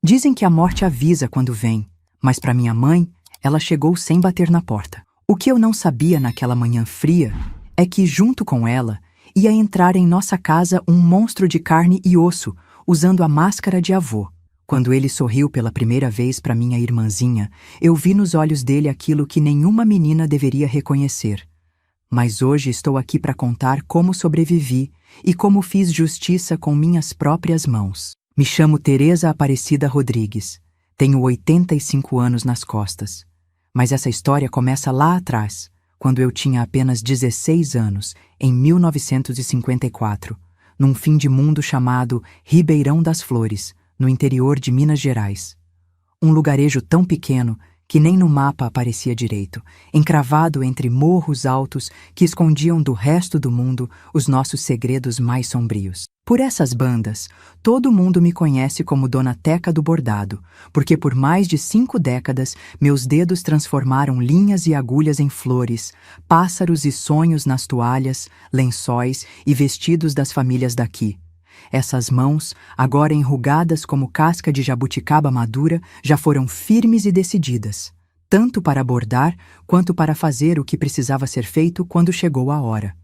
Dizem que a morte avisa quando vem, mas para minha mãe, ela chegou sem bater na porta. O que eu não sabia naquela manhã fria é que, junto com ela, ia entrar em nossa casa um monstro de carne e osso, usando a máscara de avô. Quando ele sorriu pela primeira vez para minha irmãzinha, eu vi nos olhos dele aquilo que nenhuma menina deveria reconhecer. Mas hoje estou aqui para contar como sobrevivi e como fiz justiça com minhas próprias mãos. Me chamo Teresa Aparecida Rodrigues. Tenho 85 anos nas costas. Mas essa história começa lá atrás, quando eu tinha apenas 16 anos, em 1954, num fim de mundo chamado Ribeirão das Flores, no interior de Minas Gerais. Um lugarejo tão pequeno que nem no mapa aparecia direito, encravado entre morros altos que escondiam do resto do mundo os nossos segredos mais sombrios. Por essas bandas, todo mundo me conhece como Dona Teca do Bordado, porque por mais de 5 décadas meus dedos transformaram linhas e agulhas em flores, pássaros e sonhos nas toalhas, lençóis e vestidos das famílias daqui. Essas mãos, agora enrugadas como casca de jabuticaba madura, já foram firmes e decididas, tanto para bordar quanto para fazer o que precisava ser feito quando chegou a hora.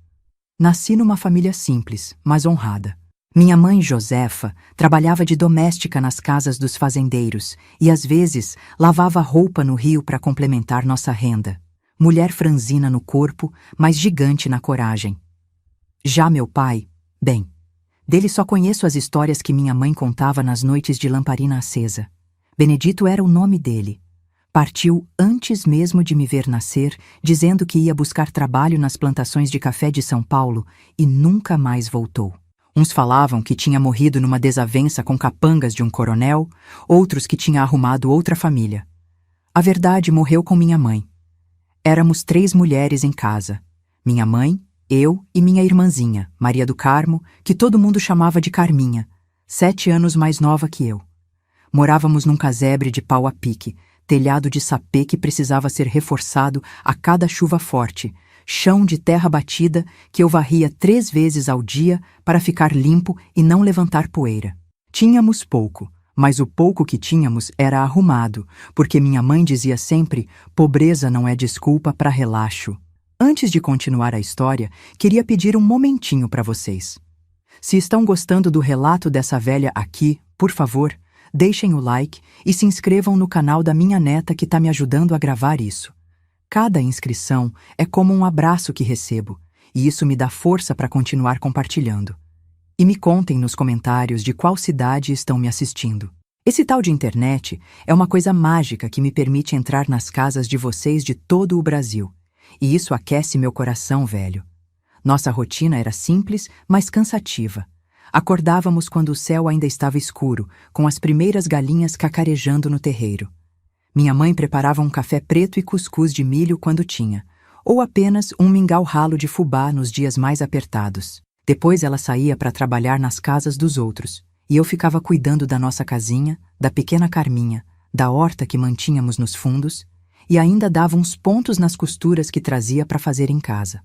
Nasci numa família simples, mas honrada. Minha mãe, Josefa, trabalhava de doméstica nas casas dos fazendeiros e, às vezes, lavava roupa no rio para complementar nossa renda. Mulher franzina no corpo, mas gigante na coragem. Já meu pai, bem, dele só conheço as histórias que minha mãe contava nas noites de lamparina acesa. Benedito era o nome dele. Partiu antes mesmo de me ver nascer, dizendo que ia buscar trabalho nas plantações de café de São Paulo e nunca mais voltou. Uns falavam que tinha morrido numa desavença com capangas de um coronel, outros que tinha arrumado outra família. A verdade, morreu com minha mãe. Éramos 3 mulheres em casa. Minha mãe, eu e minha irmãzinha, Maria do Carmo, que todo mundo chamava de Carminha, 7 anos mais nova que eu. Morávamos num casebre de pau a pique, telhado de sapê que precisava ser reforçado a cada chuva forte, chão de terra batida que eu varria 3 vezes ao dia para ficar limpo e não levantar poeira. Tínhamos pouco, mas o pouco que tínhamos era arrumado, porque minha mãe dizia sempre: pobreza não é desculpa para relaxo. Antes de continuar a história, queria pedir um momentinho para vocês. Se estão gostando do relato dessa velha aqui, por favor, deixem o like e se inscrevam no canal da minha neta que está me ajudando a gravar isso. Cada inscrição é como um abraço que recebo, e isso me dá força para continuar compartilhando. E me contem nos comentários de qual cidade estão me assistindo. Esse tal de internet é uma coisa mágica que me permite entrar nas casas de vocês de todo o Brasil. E isso aquece meu coração, velho. Nossa rotina era simples, mas cansativa. Acordávamos quando o céu ainda estava escuro, com as primeiras galinhas cacarejando no terreiro. Minha mãe preparava um café preto e cuscuz de milho quando tinha, ou apenas um mingau ralo de fubá nos dias mais apertados. Depois ela saía para trabalhar nas casas dos outros, e eu ficava cuidando da nossa casinha, da pequena Carminha, da horta que mantínhamos nos fundos, e ainda dava uns pontos nas costuras que trazia para fazer em casa.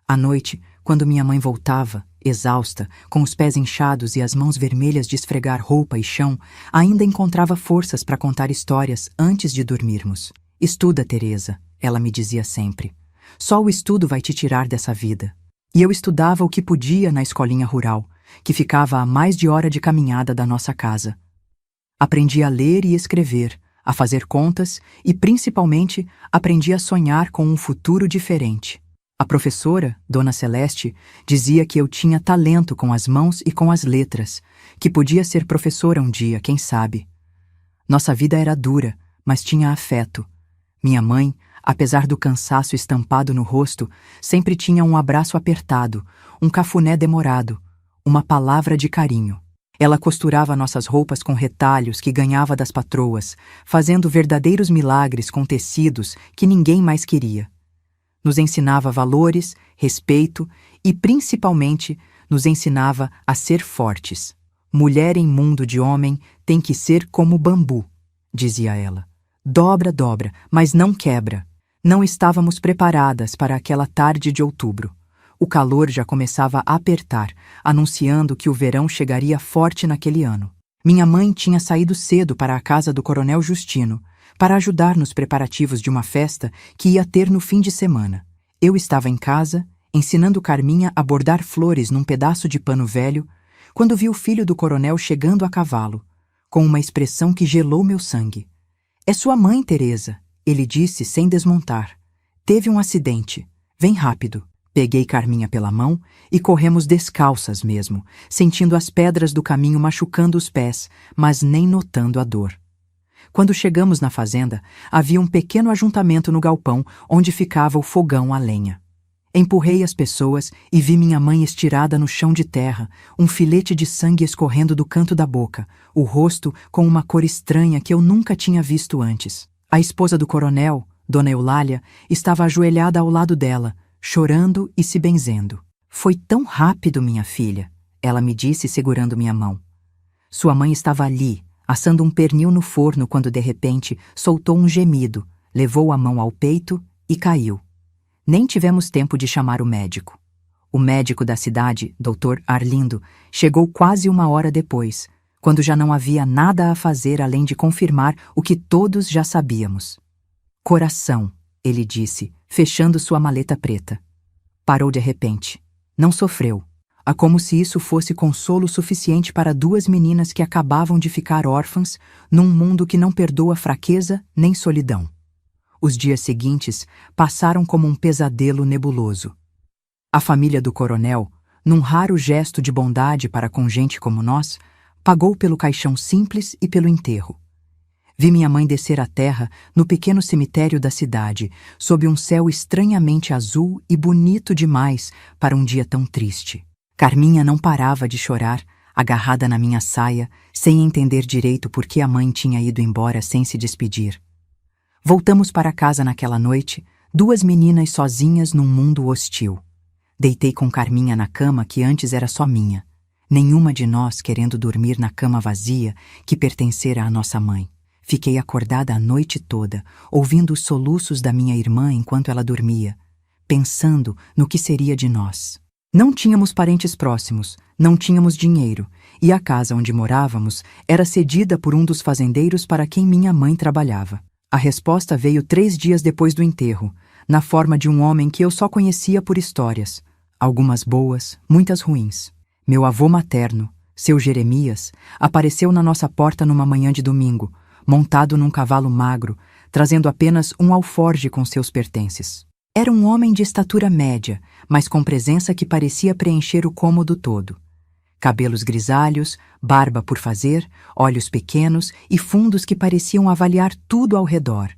À noite, quando minha mãe voltava, exausta, com os pés inchados e as mãos vermelhas de esfregar roupa e chão, ainda encontrava forças para contar histórias antes de dormirmos. Estuda, Teresa, ela me dizia sempre. Só o estudo vai te tirar dessa vida. E eu estudava o que podia na escolinha rural, que ficava a mais de hora de caminhada da nossa casa. Aprendi a ler e escrever, a fazer contas e, principalmente, aprendi a sonhar com um futuro diferente. A professora, Dona Celeste, dizia que eu tinha talento com as mãos e com as letras, que podia ser professora um dia, quem sabe. Nossa vida era dura, mas tinha afeto. Minha mãe, apesar do cansaço estampado no rosto, sempre tinha um abraço apertado, um cafuné demorado, uma palavra de carinho. Ela costurava nossas roupas com retalhos que ganhava das patroas, fazendo verdadeiros milagres com tecidos que ninguém mais queria. Nos ensinava valores, respeito e, principalmente, nos ensinava a ser fortes. Mulher em mundo de homem tem que ser como bambu, dizia ela. Dobra, dobra, mas não quebra. Não estávamos preparadas para aquela tarde de outubro. O calor já começava a apertar, anunciando que o verão chegaria forte naquele ano. Minha mãe tinha saído cedo para a casa do Coronel Justino, para ajudar nos preparativos de uma festa que ia ter no fim de semana. Eu estava em casa, ensinando Carminha a bordar flores num pedaço de pano velho, quando vi o filho do coronel chegando a cavalo, com uma expressão que gelou meu sangue. "É sua mãe, Teresa", ele disse sem desmontar. "Teve um acidente. Vem rápido." Peguei Carminha pela mão e corremos descalças mesmo, sentindo as pedras do caminho machucando os pés, mas nem notando a dor. Quando chegamos na fazenda, havia um pequeno ajuntamento no galpão onde ficava o fogão a lenha. Empurrei as pessoas e vi minha mãe estirada no chão de terra, um filete de sangue escorrendo do canto da boca, o rosto com uma cor estranha que eu nunca tinha visto antes. A esposa do coronel, Dona Eulália, estava ajoelhada ao lado dela, chorando e se benzendo. "Foi tão rápido, minha filha", ela me disse segurando minha mão. Sua mãe estava ali, assando um pernil no forno quando de repente soltou um gemido, levou a mão ao peito e caiu. Nem tivemos tempo de chamar o médico. O médico da cidade, Dr. Arlindo, chegou quase 1 hora depois, quando já não havia nada a fazer além de confirmar o que todos já sabíamos. "Coração", ele disse, fechando sua maleta preta. Parou de repente. Não sofreu. Como se isso fosse consolo suficiente para 2 meninas que acabavam de ficar órfãs num mundo que não perdoa fraqueza nem solidão. Os dias seguintes passaram como um pesadelo nebuloso. A família do coronel, num raro gesto de bondade para com gente como nós, pagou pelo caixão simples e pelo enterro. Vi minha mãe descer à terra no pequeno cemitério da cidade, sob um céu estranhamente azul e bonito demais para um dia tão triste. Carminha não parava de chorar, agarrada na minha saia, sem entender direito por que a mãe tinha ido embora sem se despedir. Voltamos para casa naquela noite, 2 meninas sozinhas num mundo hostil. Deitei com Carminha na cama que antes era só minha, nenhuma de nós querendo dormir na cama vazia que pertencera à nossa mãe. Fiquei acordada a noite toda, ouvindo os soluços da minha irmã enquanto ela dormia, pensando no que seria de nós. Não tínhamos parentes próximos, não tínhamos dinheiro, e a casa onde morávamos era cedida por um dos fazendeiros para quem minha mãe trabalhava. A resposta veio 3 dias depois do enterro, na forma de um homem que eu só conhecia por histórias, algumas boas, muitas ruins. Meu avô materno, seu Jeremias, apareceu na nossa porta numa manhã de domingo, montado num cavalo magro, trazendo apenas um alforje com seus pertences. Era um homem de estatura média, mas com presença que parecia preencher o cômodo todo. Cabelos grisalhos, barba por fazer, olhos pequenos e fundos que pareciam avaliar tudo ao redor.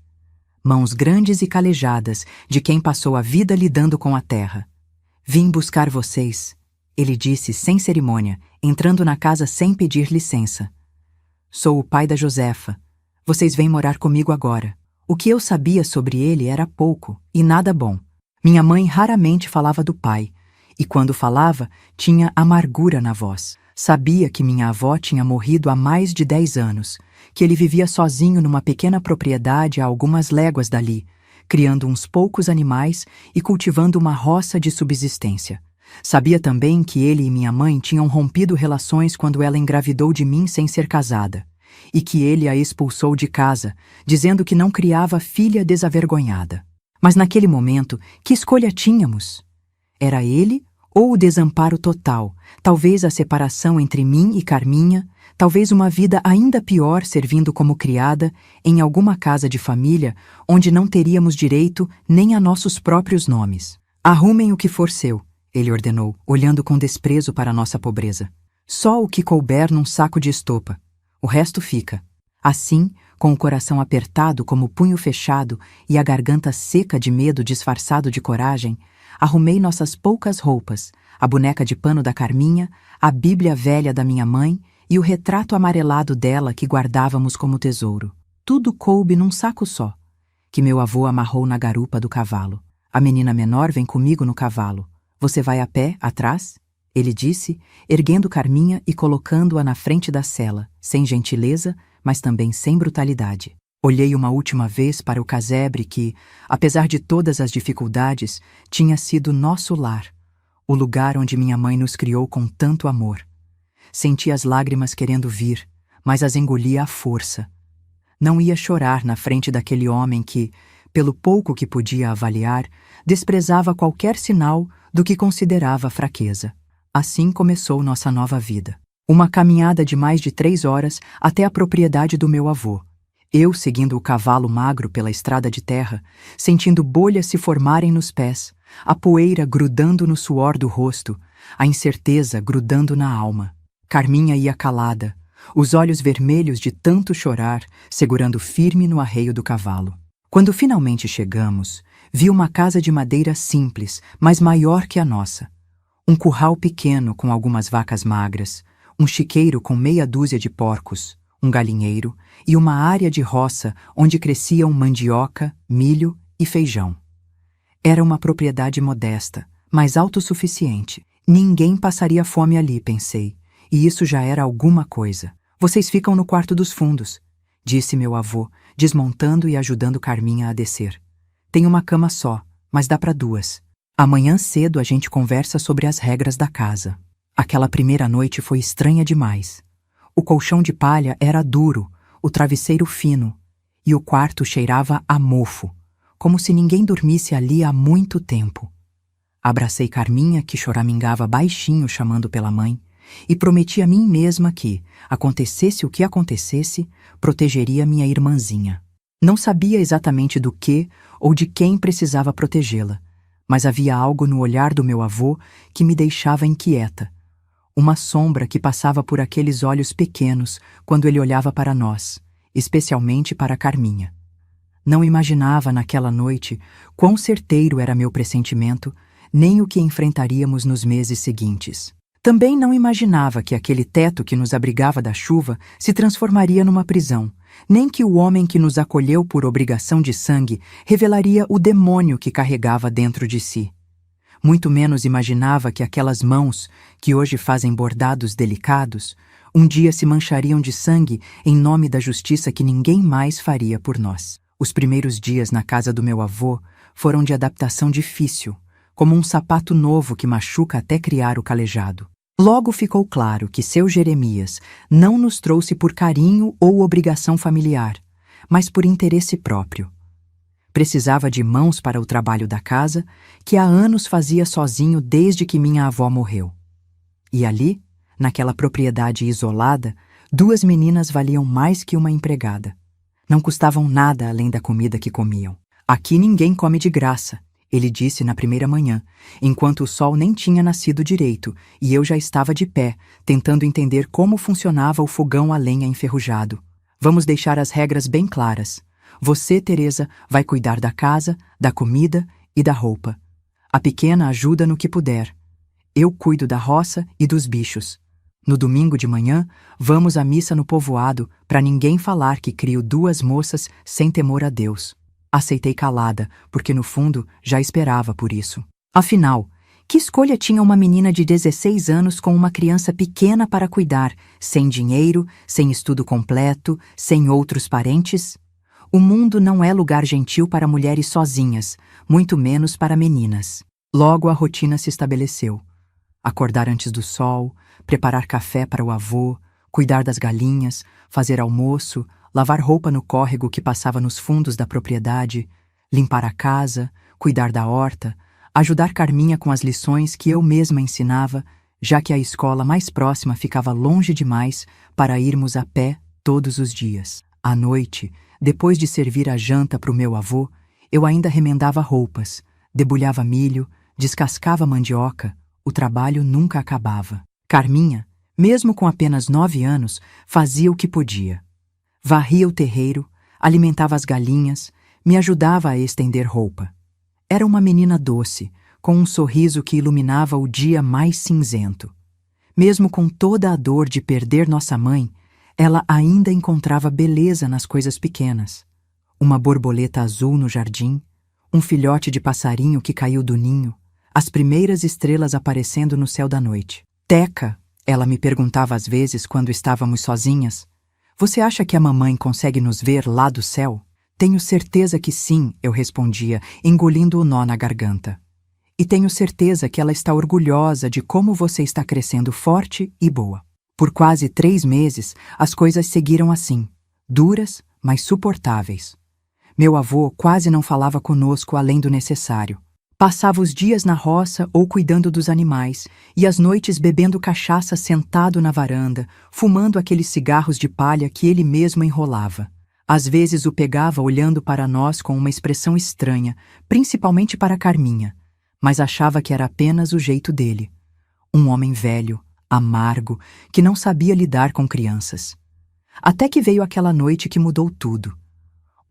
Mãos grandes e calejadas, de quem passou a vida lidando com a terra. "Vim buscar vocês", ele disse sem cerimônia, entrando na casa sem pedir licença. "Sou o pai da Josefa. Vocês vêm morar comigo agora." O que eu sabia sobre ele era pouco e nada bom. Minha mãe raramente falava do pai, e quando falava, tinha amargura na voz. Sabia que minha avó tinha morrido há mais de 10 anos, que ele vivia sozinho numa pequena propriedade a algumas léguas dali, criando uns poucos animais e cultivando uma roça de subsistência. Sabia também que ele e minha mãe tinham rompido relações quando ela engravidou de mim sem ser casada, e que ele a expulsou de casa, dizendo que não criava filha desavergonhada. Mas naquele momento, que escolha tínhamos? Era ele ou o desamparo total, talvez a separação entre mim e Carminha, talvez uma vida ainda pior servindo como criada em alguma casa de família onde não teríamos direito nem a nossos próprios nomes. "Arrumem o que for seu", ele ordenou, olhando com desprezo para a nossa pobreza. "Só o que couber num saco de estopa. O resto fica." Assim, com o coração apertado como o punho fechado e a garganta seca de medo disfarçado de coragem, arrumei nossas poucas roupas, a boneca de pano da Carminha, a Bíblia velha da minha mãe e o retrato amarelado dela que guardávamos como tesouro. Tudo coube num saco só, que meu avô amarrou na garupa do cavalo. "A menina menor vem comigo no cavalo. Você vai a pé, atrás?" ele disse, erguendo Carminha e colocando-a na frente da sela, sem gentileza, mas também sem brutalidade. Olhei uma última vez para o casebre que, apesar de todas as dificuldades, tinha sido nosso lar, o lugar onde minha mãe nos criou com tanto amor. Senti as lágrimas querendo vir, mas as engolia à força. Não ia chorar na frente daquele homem que, pelo pouco que podia avaliar, desprezava qualquer sinal do que considerava fraqueza. Assim começou nossa nova vida. Uma caminhada de mais de 3 horas até a propriedade do meu avô. Eu seguindo o cavalo magro pela estrada de terra, sentindo bolhas se formarem nos pés, a poeira grudando no suor do rosto, a incerteza grudando na alma. Carminha ia calada, os olhos vermelhos de tanto chorar, segurando firme no arreio do cavalo. Quando finalmente chegamos, vi uma casa de madeira simples, mas maior que a nossa. Um curral pequeno com algumas vacas magras, um chiqueiro com meia dúzia de porcos, um galinheiro e uma área de roça onde cresciam mandioca, milho e feijão. Era uma propriedade modesta, mas autossuficiente. Ninguém passaria fome ali, pensei, e isso já era alguma coisa. Vocês ficam no quarto dos fundos, disse meu avô, desmontando e ajudando Carminha a descer. Tem uma cama só, mas dá para 2. Amanhã cedo a gente conversa sobre as regras da casa. Aquela primeira noite foi estranha demais. O colchão de palha era duro, o travesseiro fino, e o quarto cheirava a mofo, como se ninguém dormisse ali há muito tempo. Abracei Carminha, que choramingava baixinho chamando pela mãe, e prometi a mim mesma que, acontecesse o que acontecesse, protegeria minha irmãzinha. Não sabia exatamente do que ou de quem precisava protegê-la, mas havia algo no olhar do meu avô que me deixava inquieta. Uma sombra que passava por aqueles olhos pequenos quando ele olhava para nós, especialmente para Carminha. Não imaginava naquela noite quão certeiro era meu pressentimento, nem o que enfrentaríamos nos meses seguintes. Também não imaginava que aquele teto que nos abrigava da chuva se transformaria numa prisão, nem que o homem que nos acolheu por obrigação de sangue revelaria o demônio que carregava dentro de si. Muito menos imaginava que aquelas mãos, que hoje fazem bordados delicados, um dia se manchariam de sangue em nome da justiça que ninguém mais faria por nós. Os primeiros dias na casa do meu avô foram de adaptação difícil, como um sapato novo que machuca até criar o calejado. Logo ficou claro que seu Jeremias não nos trouxe por carinho ou obrigação familiar, mas por interesse próprio. Precisava de mãos para o trabalho da casa, que há anos fazia sozinho desde que minha avó morreu. E ali, naquela propriedade isolada, 2 meninas valiam mais que uma empregada. Não custavam nada além da comida que comiam. Aqui ninguém come de graça, ele disse na primeira manhã, enquanto o sol nem tinha nascido direito e eu já estava de pé, tentando entender como funcionava o fogão a lenha enferrujado. Vamos deixar as regras bem claras. Você, Teresa, vai cuidar da casa, da comida e da roupa. A pequena ajuda no que puder. Eu cuido da roça e dos bichos. No domingo de manhã, vamos à missa no povoado para ninguém falar que crio 2 moças sem temor a Deus. Aceitei calada, porque no fundo já esperava por isso. Afinal, que escolha tinha uma menina de 16 anos com uma criança pequena para cuidar, sem dinheiro, sem estudo completo, sem outros parentes? O mundo não é lugar gentil para mulheres sozinhas, muito menos para meninas. Logo a rotina se estabeleceu. Acordar antes do sol, preparar café para o avô, cuidar das galinhas, fazer almoço, lavar roupa no córrego que passava nos fundos da propriedade, limpar a casa, cuidar da horta, ajudar Carminha com as lições que eu mesma ensinava, já que a escola mais próxima ficava longe demais para irmos a pé todos os dias. À noite, depois de servir a janta para o meu avô, eu ainda remendava roupas, debulhava milho, descascava mandioca, o trabalho nunca acabava. Carminha, mesmo com apenas 9 anos, fazia o que podia. Varria o terreiro, alimentava as galinhas, me ajudava a estender roupa. Era uma menina doce, com um sorriso que iluminava o dia mais cinzento. Mesmo com toda a dor de perder nossa mãe, ela ainda encontrava beleza nas coisas pequenas. Uma borboleta azul no jardim, um filhote de passarinho que caiu do ninho, as primeiras estrelas aparecendo no céu da noite. Teca, ela me perguntava às vezes quando estávamos sozinhas, você acha que a mamãe consegue nos ver lá do céu? Tenho certeza que sim, eu respondia, engolindo o nó na garganta. E tenho certeza que ela está orgulhosa de como você está crescendo forte e boa. Por quase 3 meses, as coisas seguiram assim, duras, mas suportáveis. Meu avô quase não falava conosco além do necessário. Passava os dias na roça ou cuidando dos animais, e as noites bebendo cachaça sentado na varanda, fumando aqueles cigarros de palha que ele mesmo enrolava. Às vezes o pegava olhando para nós com uma expressão estranha, principalmente para Carminha, mas achava que era apenas o jeito dele. Um homem velho, amargo, que não sabia lidar com crianças. Até que veio aquela noite que mudou tudo.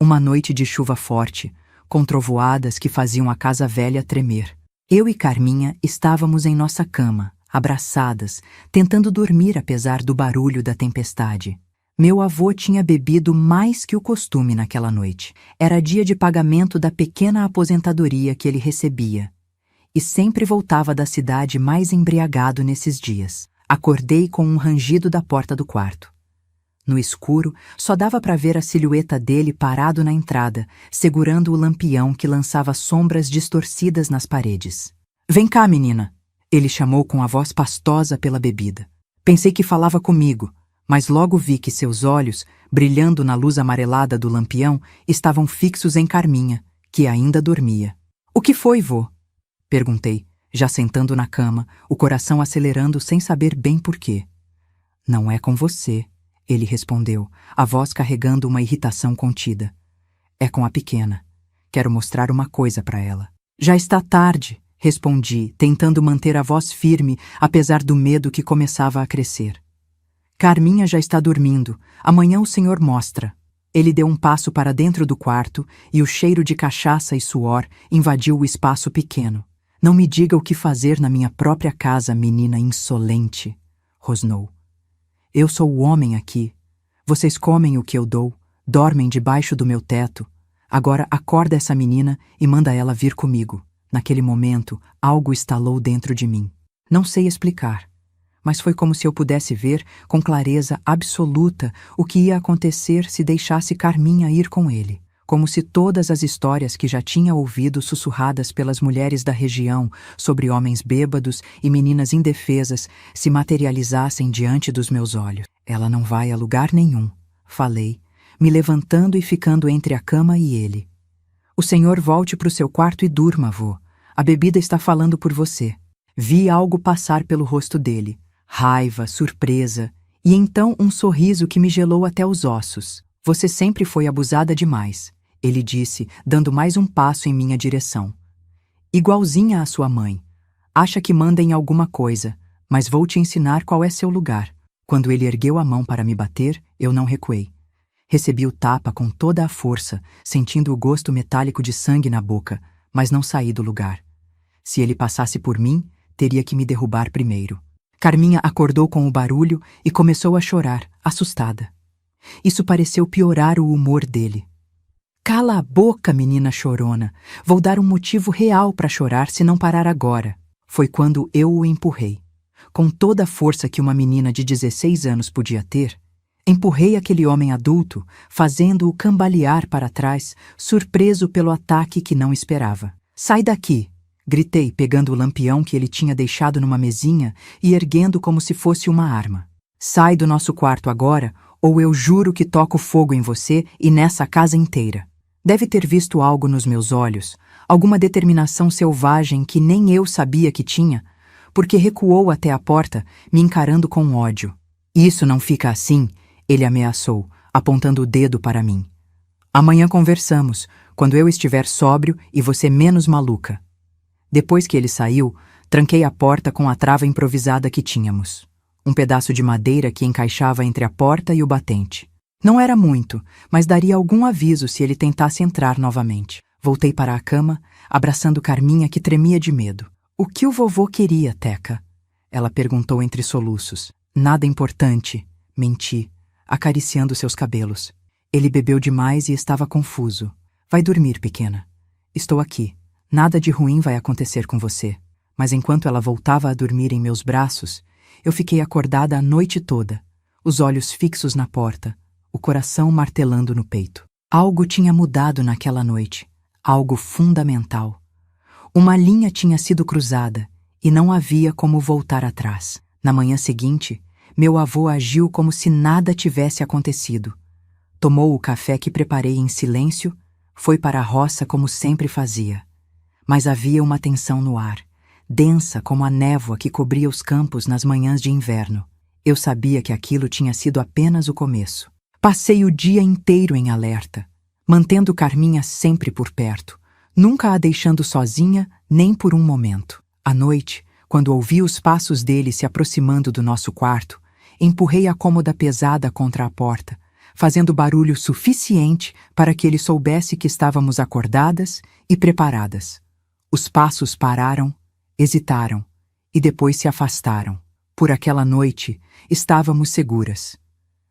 Uma noite de chuva forte, com trovoadas que faziam a casa velha tremer. Eu e Carminha estávamos em nossa cama, abraçadas, tentando dormir apesar do barulho da tempestade. Meu avô tinha bebido mais que o costume naquela noite. Era dia de pagamento da pequena aposentadoria que ele recebia. E sempre voltava da cidade mais embriagado nesses dias. Acordei com um rangido da porta do quarto. No escuro, só dava para ver a silhueta dele parado na entrada, segurando o lampião que lançava sombras distorcidas nas paredes. "Vem cá, menina!" Ele chamou com a voz pastosa pela bebida. Pensei que falava comigo, mas logo vi que seus olhos, brilhando na luz amarelada do lampião, estavam fixos em Carminha, que ainda dormia. "O que foi, vô?" perguntei, já sentando na cama, o coração acelerando sem saber bem por quê. "Não é com você", ele respondeu, a voz carregando uma irritação contida. "É com a pequena. Quero mostrar uma coisa para ela." "Já está tarde", respondi, tentando manter a voz firme, apesar do medo que começava a crescer. "Carminha já está dormindo. Amanhã o senhor mostra." Ele deu um passo para dentro do quarto e o cheiro de cachaça e suor invadiu o espaço pequeno. "Não me diga o que fazer na minha própria casa, menina insolente", rosnou. "Eu sou o homem aqui. Vocês comem o que eu dou, dormem debaixo do meu teto. Agora acorda essa menina e manda ela vir comigo." Naquele momento, algo estalou dentro de mim. Não sei explicar, mas foi como se eu pudesse ver com clareza absoluta o que ia acontecer se deixasse Carminha ir com ele. Como se todas as histórias que já tinha ouvido sussurradas pelas mulheres da região sobre homens bêbados e meninas indefesas se materializassem diante dos meus olhos. "Ela não vai a lugar nenhum", falei, me levantando e ficando entre a cama e ele. "O senhor volte para o seu quarto e durma, vô. A bebida está falando por você." Vi algo passar pelo rosto dele, raiva, surpresa, e então um sorriso que me gelou até os ossos. "Você sempre foi abusada demais", ele disse, dando mais um passo em minha direção. "Igualzinha à sua mãe. Acha que manda em alguma coisa, mas vou te ensinar qual é seu lugar." Quando ele ergueu a mão para me bater, eu não recuei. Recebi o tapa com toda a força, sentindo o gosto metálico de sangue na boca, mas não saí do lugar. Se ele passasse por mim, teria que me derrubar primeiro. Carminha acordou com o barulho e começou a chorar, assustada. Isso pareceu piorar o humor dele. "Cala a boca, menina chorona. Vou dar um motivo real para chorar se não parar agora." Foi quando eu o empurrei. Com toda a força que uma menina de 16 anos podia ter, empurrei aquele homem adulto, fazendo-o cambalear para trás, surpreso pelo ataque que não esperava. "Sai daqui!" gritei, pegando o lampião que ele tinha deixado numa mesinha e erguendo como se fosse uma arma. "Sai do nosso quarto agora, ou eu juro que toco fogo em você e nessa casa inteira." Deve ter visto algo nos meus olhos, alguma determinação selvagem que nem eu sabia que tinha, porque recuou até a porta, me encarando com ódio. "Isso não fica assim", ele ameaçou, apontando o dedo para mim. "Amanhã conversamos, quando eu estiver sóbrio e você menos maluca." Depois que ele saiu, tranquei a porta com a trava improvisada que tínhamos. Um pedaço de madeira que encaixava entre a porta e o batente. Não era muito, mas daria algum aviso se ele tentasse entrar novamente. Voltei para a cama, abraçando Carminha, que tremia de medo. "O que o vovô queria, Teca?" ela perguntou entre soluços. "Nada importante", menti, acariciando seus cabelos. Ele bebeu demais e estava confuso. "Vai dormir, pequena. Estou aqui. Nada de ruim vai acontecer com você." Mas enquanto ela voltava a dormir em meus braços, eu fiquei acordada a noite toda, os olhos fixos na porta, o coração martelando no peito. Algo tinha mudado naquela noite, algo fundamental. Uma linha tinha sido cruzada e não havia como voltar atrás. Na manhã seguinte, Meu avô agiu como se nada tivesse acontecido. Tomou o café que preparei em silêncio, foi para a roça como sempre fazia. Mas havia uma tensão no ar, densa como a névoa que cobria os campos nas manhãs de inverno. Eu sabia que aquilo tinha sido apenas o começo. Passei o dia inteiro em alerta, mantendo Carminha sempre por perto, nunca a deixando sozinha nem por um momento. À noite, quando ouvi os passos dele se aproximando do nosso quarto, empurrei a cômoda pesada contra a porta, fazendo barulho suficiente para que ele soubesse que estávamos acordadas e preparadas. Os passos pararam, hesitaram e depois se afastaram. Por aquela noite, estávamos seguras.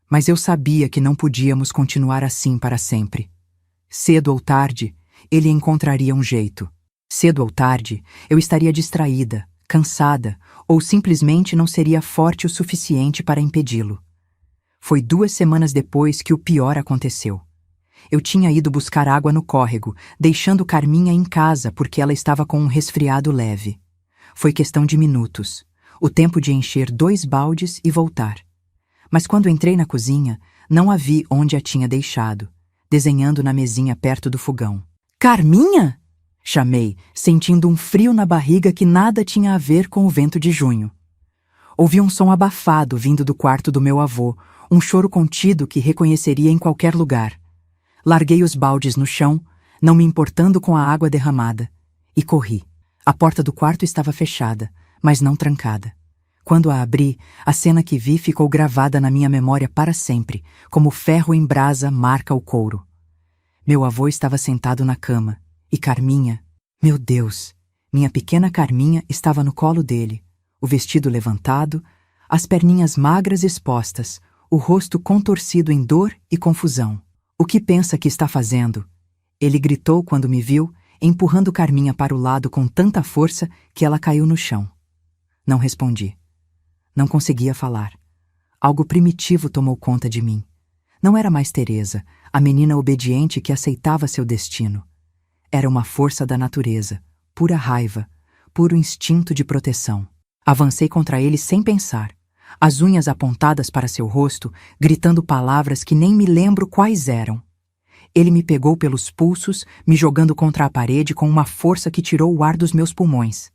Mas eu sabia que não podíamos continuar assim para sempre. Cedo ou tarde, ele encontraria um jeito. Cedo ou tarde, eu estaria distraída, cansada, ou simplesmente não seria forte o suficiente para impedi-lo. Foi 2 semanas depois que o pior aconteceu. Eu tinha ido buscar água no córrego, deixando Carminha em casa porque ela estava com um resfriado leve. Foi questão de minutos, o tempo de encher 2 baldes e voltar. Mas quando entrei na cozinha, não a vi onde a tinha deixado, desenhando na mesinha perto do fogão. "Carminha?" chamei, sentindo um frio na barriga que nada tinha a ver com o vento de junho. Ouvi um som abafado vindo do quarto do meu avô, um choro contido que reconheceria em qualquer lugar. Larguei os baldes no chão, não me importando com a água derramada, e corri. A porta do quarto estava fechada, mas não trancada. Quando a abri, a cena que vi ficou gravada na minha memória para sempre, como ferro em brasa marca o couro. Meu avô estava sentado na cama, e Carminha, meu Deus, minha pequena Carminha estava no colo dele, o vestido levantado, as perninhas magras expostas, o rosto contorcido em dor e confusão. "O que pensa que está fazendo?" Ele gritou quando me viu, empurrando Carminha para o lado com tanta força que ela caiu no chão. Não respondi. Não conseguia falar. Algo primitivo tomou conta de mim. Não era mais Teresa, a menina obediente que aceitava seu destino. Era uma força da natureza, pura raiva, puro instinto de proteção. Avancei contra ele sem pensar, as unhas apontadas para seu rosto, gritando palavras que nem me lembro quais eram. Ele me pegou pelos pulsos, me jogando contra a parede com uma força que tirou o ar dos meus pulmões.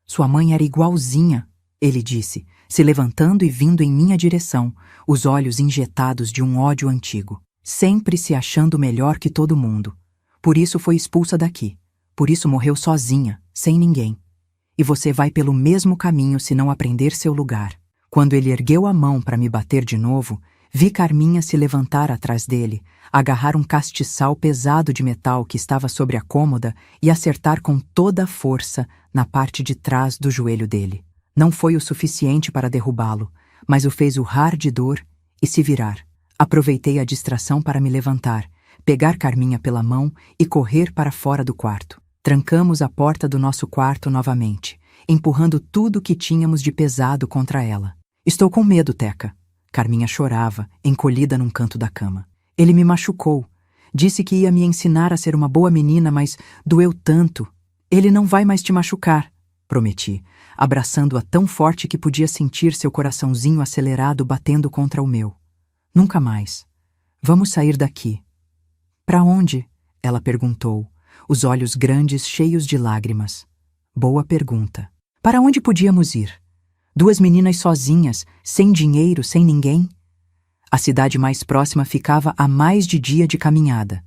"Sua mãe era igualzinha", ele disse, se levantando e vindo em minha direção, os olhos injetados de um ódio antigo. Sempre se achando melhor que todo mundo. Por isso foi expulsa daqui. Por isso morreu sozinha, sem ninguém. E você vai pelo mesmo caminho se não aprender seu lugar. Quando ele ergueu a mão para me bater de novo, vi Carminha se levantar atrás dele, agarrar um castiçal pesado de metal que estava sobre a cômoda e acertar com toda a força na parte de trás do joelho dele. Não foi o suficiente para derrubá-lo, mas o fez urrar de dor e se virar. Aproveitei a distração para me levantar, pegar Carminha pela mão e correr para fora do quarto. Trancamos a porta do nosso quarto novamente, empurrando tudo o que tínhamos de pesado contra ela. "Estou com medo, Teca." Carminha chorava, encolhida num canto da cama. "Ele me machucou. Disse que ia me ensinar a ser uma boa menina, mas doeu tanto." "Ele não vai mais te machucar", prometi, abraçando-a tão forte que podia sentir seu coraçãozinho acelerado batendo contra o meu. "Nunca mais. Vamos sair daqui." "Para onde?" ela perguntou, os olhos grandes cheios de lágrimas. Boa pergunta. Para onde podíamos ir? 2 meninas sozinhas, sem dinheiro, sem ninguém? A cidade mais próxima ficava a mais de dia de caminhada.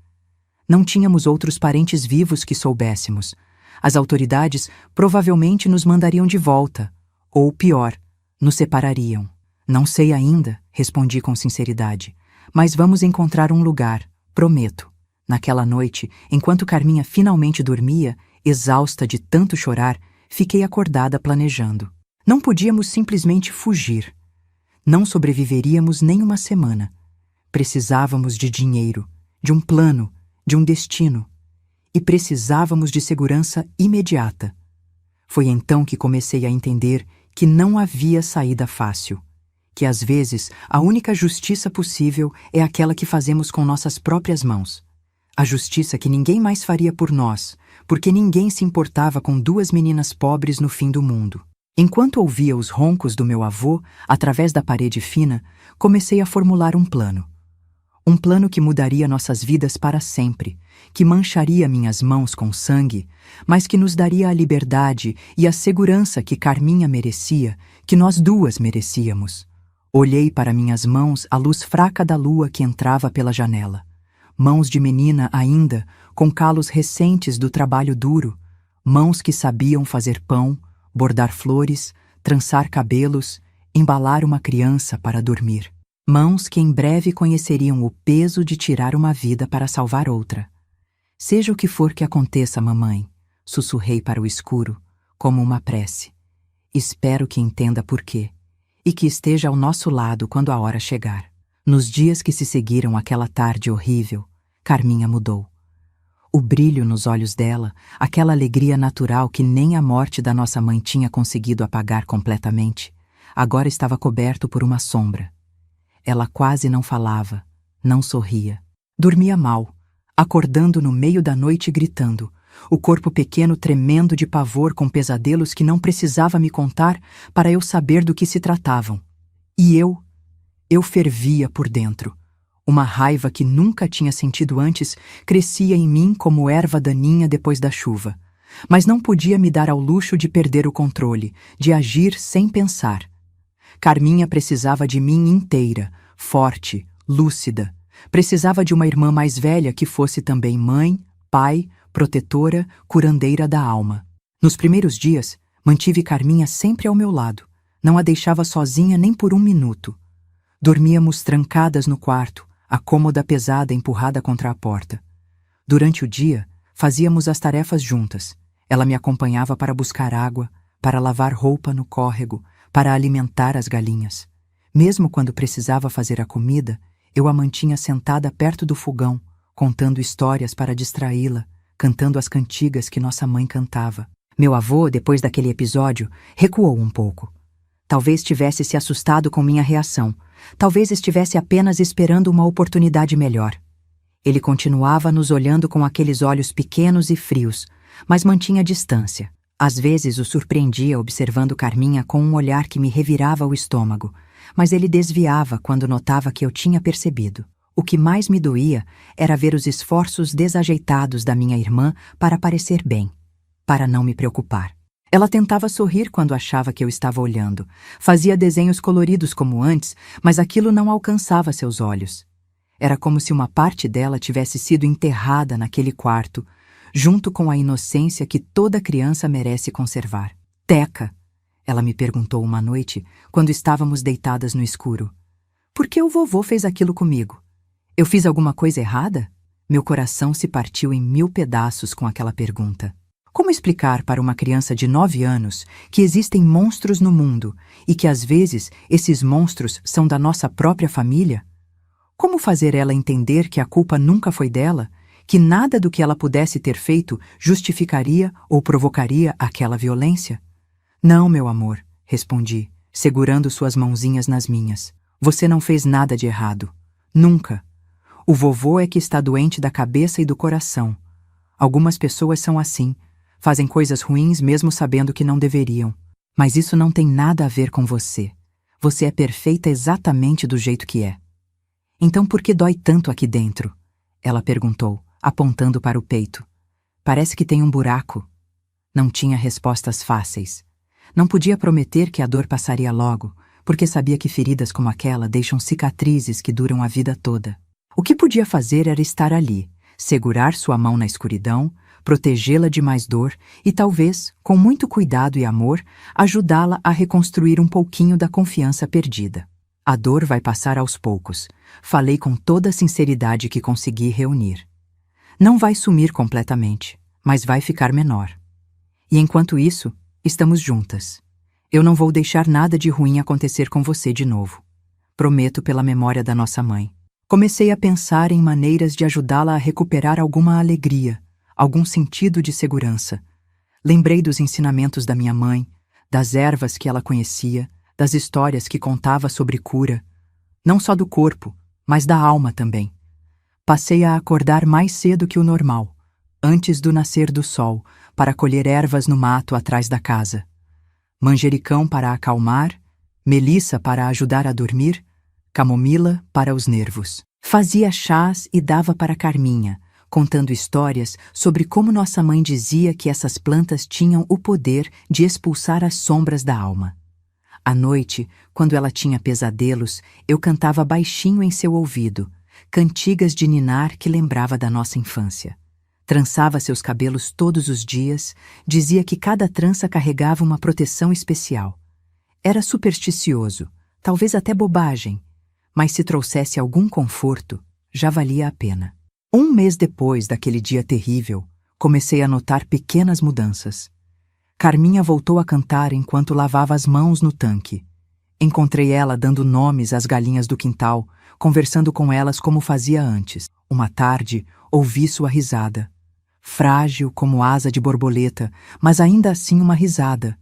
Não tínhamos outros parentes vivos que soubéssemos. As autoridades provavelmente nos mandariam de volta, ou pior, nos separariam. "Não sei ainda", respondi com sinceridade, "mas vamos encontrar um lugar, prometo." Naquela noite, enquanto Carminha finalmente dormia, exausta de tanto chorar, fiquei acordada planejando. Não podíamos simplesmente fugir. Não sobreviveríamos nem uma semana. Precisávamos de dinheiro, de um plano, de um destino. E precisávamos de segurança imediata. Foi então que comecei a entender que não havia saída fácil. Que às vezes a única justiça possível é aquela que fazemos com nossas próprias mãos. A justiça que ninguém mais faria por nós, porque ninguém se importava com 2 meninas pobres no fim do mundo. Enquanto ouvia os roncos do meu avô através da parede fina, comecei a formular um plano. Um plano que mudaria nossas vidas para sempre, que mancharia minhas mãos com sangue, mas que nos daria a liberdade e a segurança que Carminha merecia, que nós duas merecíamos. Olhei para minhas mãos à luz fraca da lua que entrava pela janela. Mãos de menina ainda, com calos recentes do trabalho duro, mãos que sabiam fazer pão, bordar flores, trançar cabelos, embalar uma criança para dormir. Mãos que em breve conheceriam o peso de tirar uma vida para salvar outra. Seja o que for que aconteça, mamãe, sussurrei para o escuro, como uma prece. Espero que entenda por quê, e que esteja ao nosso lado quando a hora chegar. Nos dias que se seguiram àquela tarde horrível, Carminha mudou. O brilho nos olhos dela, aquela alegria natural que nem a morte da nossa mãe tinha conseguido apagar completamente, agora estava coberto por uma sombra. Ela quase não falava, não sorria. Dormia mal, acordando no meio da noite gritando, o corpo pequeno tremendo de pavor com pesadelos que não precisava me contar para eu saber do que se tratavam. E eu fervia por dentro. Uma raiva que nunca tinha sentido antes crescia em mim como erva daninha depois da chuva. Mas não podia me dar ao luxo de perder o controle, de agir sem pensar. Carminha precisava de mim inteira, forte, lúcida. Precisava de uma irmã mais velha que fosse também mãe, pai, protetora, curandeira da alma. Nos primeiros dias, mantive Carminha sempre ao meu lado. Não a deixava sozinha nem por um minuto. Dormíamos trancadas no quarto, a cômoda pesada empurrada contra a porta. Durante o dia, fazíamos as tarefas juntas. Ela me acompanhava para buscar água, para lavar roupa no córrego, para alimentar as galinhas. Mesmo quando precisava fazer a comida, eu a mantinha sentada perto do fogão, contando histórias para distraí-la, cantando as cantigas que nossa mãe cantava. Meu avô, depois daquele episódio, recuou um pouco. Talvez tivesse se assustado com minha reação. Talvez estivesse apenas esperando uma oportunidade melhor. Ele continuava nos olhando com aqueles olhos pequenos e frios, mas mantinha distância. Às vezes o surpreendia observando Carminha com um olhar que me revirava o estômago, mas ele desviava quando notava que eu tinha percebido. O que mais me doía era ver os esforços desajeitados da minha irmã para parecer bem, para não me preocupar. Ela tentava sorrir quando achava que eu estava olhando. Fazia desenhos coloridos como antes, mas aquilo não alcançava seus olhos. Era como se uma parte dela tivesse sido enterrada naquele quarto, junto com a inocência que toda criança merece conservar. Teca, ela me perguntou uma noite, quando estávamos deitadas no escuro. Por que o vovô fez aquilo comigo? Eu fiz alguma coisa errada? Meu coração se partiu em 1000 pedaços com aquela pergunta. Como explicar para uma criança de 9 anos que existem monstros no mundo e que às vezes esses monstros são da nossa própria família? Como fazer ela entender que a culpa nunca foi dela, que nada do que ela pudesse ter feito justificaria ou provocaria aquela violência? Não, meu amor, respondi, segurando suas mãozinhas nas minhas. Você não fez nada de errado. Nunca. O vovô é que está doente da cabeça e do coração. Algumas pessoas são assim. Fazem coisas ruins mesmo sabendo que não deveriam. Mas isso não tem nada a ver com você. Você é perfeita exatamente do jeito que é. Então por que dói tanto aqui dentro? Ela perguntou, apontando para o peito. Parece que tem um buraco. Não tinha respostas fáceis. Não podia prometer que a dor passaria logo, porque sabia que feridas como aquela deixam cicatrizes que duram a vida toda. O que podia fazer era estar ali, segurar sua mão na escuridão, protegê-la de mais dor e talvez, com muito cuidado e amor, ajudá-la a reconstruir um pouquinho da confiança perdida. A dor vai passar aos poucos. Falei com toda a sinceridade que consegui reunir. Não vai sumir completamente, mas vai ficar menor. E enquanto isso, estamos juntas. Eu não vou deixar nada de ruim acontecer com você de novo. Prometo pela memória da nossa mãe. Comecei a pensar em maneiras de ajudá-la a recuperar alguma alegria, algum sentido de segurança. Lembrei dos ensinamentos da minha mãe, das ervas que ela conhecia, das histórias que contava sobre cura, não só do corpo, mas da alma também. Passei a acordar mais cedo que o normal, antes do nascer do sol, para colher ervas no mato atrás da casa. manjericão para acalmar, melissa para ajudar a dormir, camomila para os nervos. Fazia chás e dava para Carminha, contando histórias sobre como nossa mãe dizia que essas plantas tinham o poder de expulsar as sombras da alma. À noite, quando ela tinha pesadelos, eu cantava baixinho em seu ouvido, cantigas de ninar que lembrava da nossa infância. Trançava seus cabelos todos os dias, dizia que cada trança carregava uma proteção especial. Era supersticioso, talvez até bobagem, mas se trouxesse algum conforto, já valia a pena. Um mês depois daquele dia terrível, comecei a notar pequenas mudanças. Carminha voltou a cantar enquanto lavava as mãos no tanque. Encontrei ela dando nomes às galinhas do quintal, conversando com elas como fazia antes. Uma tarde, ouvi sua risada. Frágil como asa de borboleta, mas ainda assim uma risada.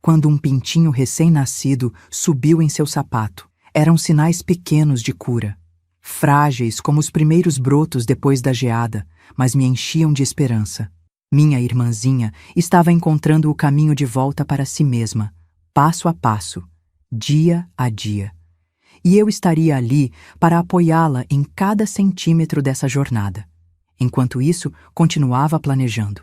Quando um pintinho recém-nascido subiu em seu sapato, eram sinais pequenos de cura. Frágeis como os primeiros brotos depois da geada, mas me enchiam de esperança. Minha irmãzinha estava encontrando o caminho de volta para si mesma, passo a passo, dia a dia. E eu estaria ali para apoiá-la em cada centímetro dessa jornada. Enquanto isso, continuava planejando.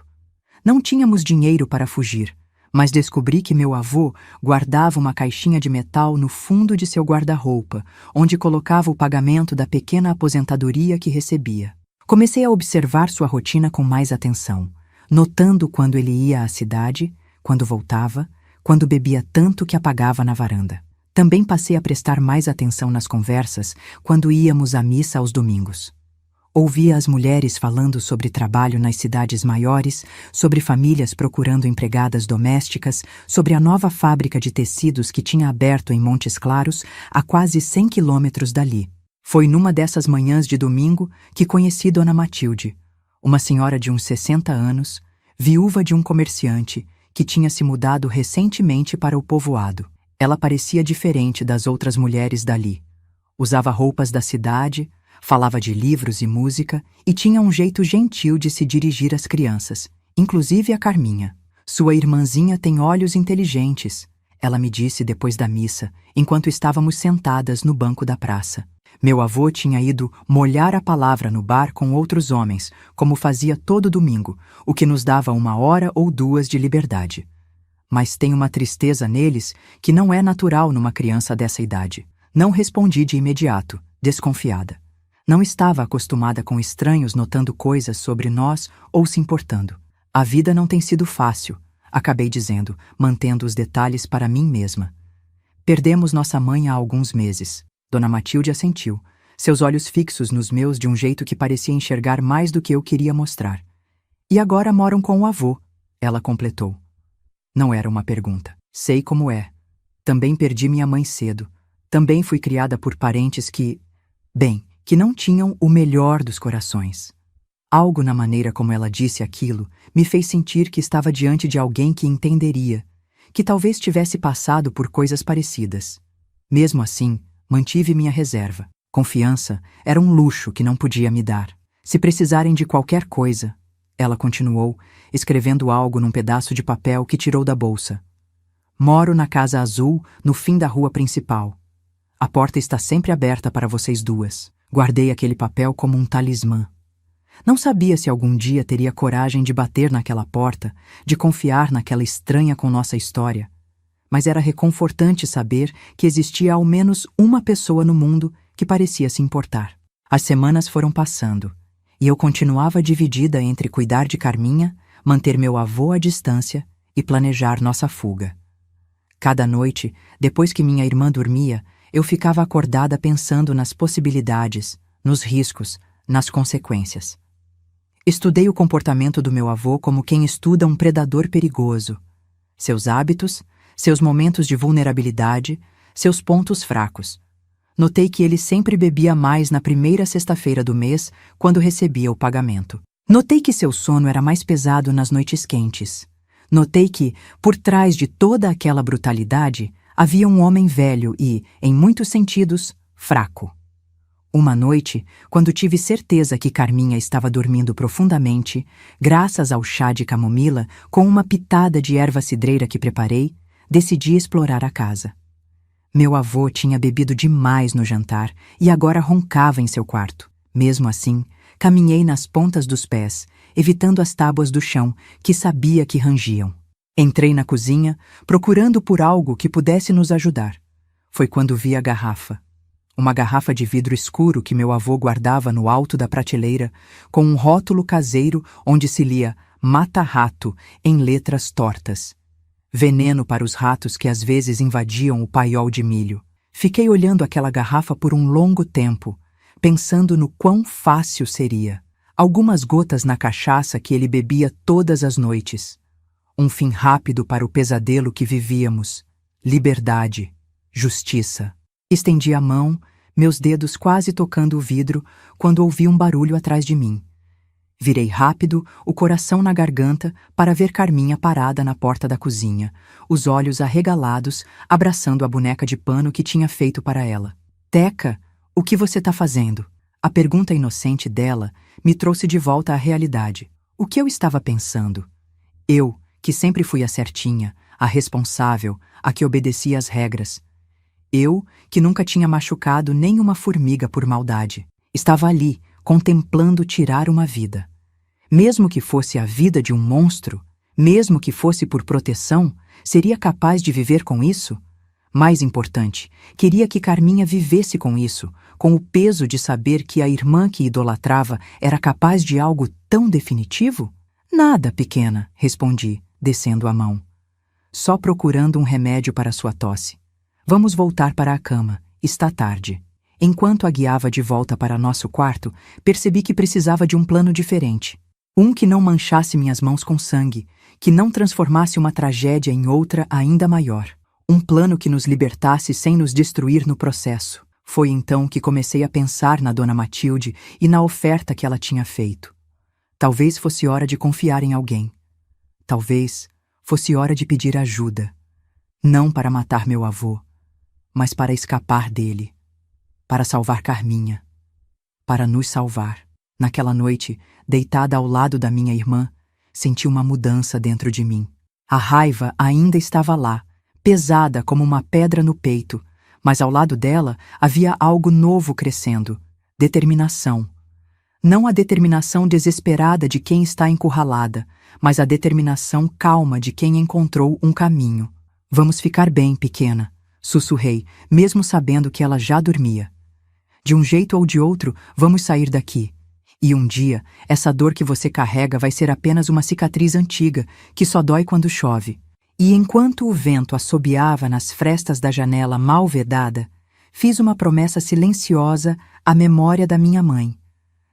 Não tínhamos dinheiro para fugir, mas descobri que meu avô guardava uma caixinha de metal no fundo de seu guarda-roupa, onde colocava o pagamento da pequena aposentadoria que recebia. Comecei a observar sua rotina com mais atenção, notando quando ele ia à cidade, quando voltava, quando bebia tanto que apagava na varanda. Também passei a prestar mais atenção nas conversas quando íamos à missa aos domingos. Ouvia as mulheres falando sobre trabalho nas cidades maiores, sobre famílias procurando empregadas domésticas, sobre a nova fábrica de tecidos que tinha aberto em Montes Claros, a quase 100 quilômetros dali. Foi numa dessas manhãs de domingo que conheci Dona Matilde, uma senhora de uns 60 anos, viúva de um comerciante, que tinha se mudado recentemente para o povoado. Ela parecia diferente das outras mulheres dali. Usava roupas da cidade, falava de livros e música e tinha um jeito gentil de se dirigir às crianças, inclusive a Carminha. Sua irmãzinha tem olhos inteligentes, ela me disse depois da missa, enquanto estávamos sentadas no banco da praça. Meu avô tinha ido molhar a palavra no bar com outros homens, como fazia todo domingo, o que nos dava 1 ou 2 de liberdade. Mas tem uma tristeza neles que não é natural numa criança dessa idade. Não respondi de imediato, desconfiada. Não estava acostumada com estranhos notando coisas sobre nós ou se importando. A vida não tem sido fácil, acabei dizendo, mantendo os detalhes para mim mesma. Perdemos nossa mãe há alguns meses. Dona Matilde assentiu, seus olhos fixos nos meus de um jeito que parecia enxergar mais do que eu queria mostrar. E agora moram com o avô, ela completou. Não era uma pergunta. Sei como é. Também perdi minha mãe cedo. Também fui criada por parentes que não tinham o melhor dos corações. Algo na maneira como ela disse aquilo me fez sentir que estava diante de alguém que entenderia, que talvez tivesse passado por coisas parecidas. Mesmo assim, mantive minha reserva. Confiança era um luxo que não podia me dar. Se precisarem de qualquer coisa, ela continuou, escrevendo algo num pedaço de papel que tirou da bolsa. Moro na Casa Azul, no fim da rua principal. A porta está sempre aberta para vocês duas. Guardei aquele papel como um talismã. Não sabia se algum dia teria coragem de bater naquela porta, de confiar naquela estranha com nossa história. Mas era reconfortante saber que existia ao menos uma pessoa no mundo que parecia se importar. As semanas foram passando, e eu continuava dividida entre cuidar de Carminha, manter meu avô à distância e planejar nossa fuga. Cada noite, depois que minha irmã dormia, eu ficava acordada pensando nas possibilidades, nos riscos, nas consequências. Estudei o comportamento do meu avô como quem estuda um predador perigoso. Seus hábitos, seus momentos de vulnerabilidade, seus pontos fracos. Notei que ele sempre bebia mais na primeira sexta-feira do mês, quando recebia o pagamento. Notei que seu sono era mais pesado nas noites quentes. Notei que, por trás de toda aquela brutalidade, havia um homem velho e, em muitos sentidos, fraco. Uma noite, quando tive certeza que Carminha estava dormindo profundamente, graças ao chá de camomila com uma pitada de erva cidreira que preparei, decidi explorar a casa. Meu avô tinha bebido demais no jantar e agora roncava em seu quarto. Mesmo assim, caminhei nas pontas dos pés, evitando as tábuas do chão, que sabia que rangiam. Entrei na cozinha, procurando por algo que pudesse nos ajudar. Foi quando vi a garrafa. Uma garrafa de vidro escuro que meu avô guardava no alto da prateleira, com um rótulo caseiro onde se lia "Mata-rato" em letras tortas. Veneno para os ratos que às vezes invadiam o paiol de milho. Fiquei olhando aquela garrafa por um longo tempo, pensando no quão fácil seria. Algumas gotas na cachaça que ele bebia todas as noites. Um fim rápido para o pesadelo que vivíamos. Liberdade. Justiça. Estendi a mão, meus dedos quase tocando o vidro, quando ouvi um barulho atrás de mim. Virei rápido, o coração na garganta, para ver Carminha parada na porta da cozinha, os olhos arregalados, abraçando a boneca de pano que tinha feito para ela. "Teca, o que você tá fazendo?" A pergunta inocente dela me trouxe de volta à realidade. O que eu estava pensando? Eu, que sempre fui a certinha, a responsável, a que obedecia às regras. Eu, que nunca tinha machucado nem uma formiga por maldade. Estava ali, contemplando tirar uma vida. Mesmo que fosse a vida de um monstro, mesmo que fosse por proteção, seria capaz de viver com isso? Mais importante, queria que Carminha vivesse com isso, com o peso de saber que a irmã que idolatrava era capaz de algo tão definitivo? "Nada, pequena", respondi, descendo a mão. "Só procurando um remédio para sua tosse. Vamos voltar para a cama, está tarde." Enquanto a guiava de volta para nosso quarto, percebi que precisava de um plano diferente. Um que não manchasse minhas mãos com sangue, que não transformasse uma tragédia em outra ainda maior. Um plano que nos libertasse sem nos destruir no processo. Foi então que comecei a pensar na Dona Matilde e na oferta que ela tinha feito. Talvez fosse hora de confiar em alguém. Talvez fosse hora de pedir ajuda. Não para matar meu avô, mas para escapar dele. Para salvar Carminha. Para nos salvar. Naquela noite, deitada ao lado da minha irmã, senti uma mudança dentro de mim. A raiva ainda estava lá, pesada como uma pedra no peito, mas ao lado dela havia algo novo crescendo: determinação. Não a determinação desesperada de quem está encurralada, mas a determinação calma de quem encontrou um caminho. "Vamos ficar bem, pequena", sussurrei, mesmo sabendo que ela já dormia. "De um jeito ou de outro, vamos sair daqui. E um dia, essa dor que você carrega vai ser apenas uma cicatriz antiga, que só dói quando chove." E enquanto o vento assobiava nas frestas da janela mal vedada, fiz uma promessa silenciosa à memória da minha mãe.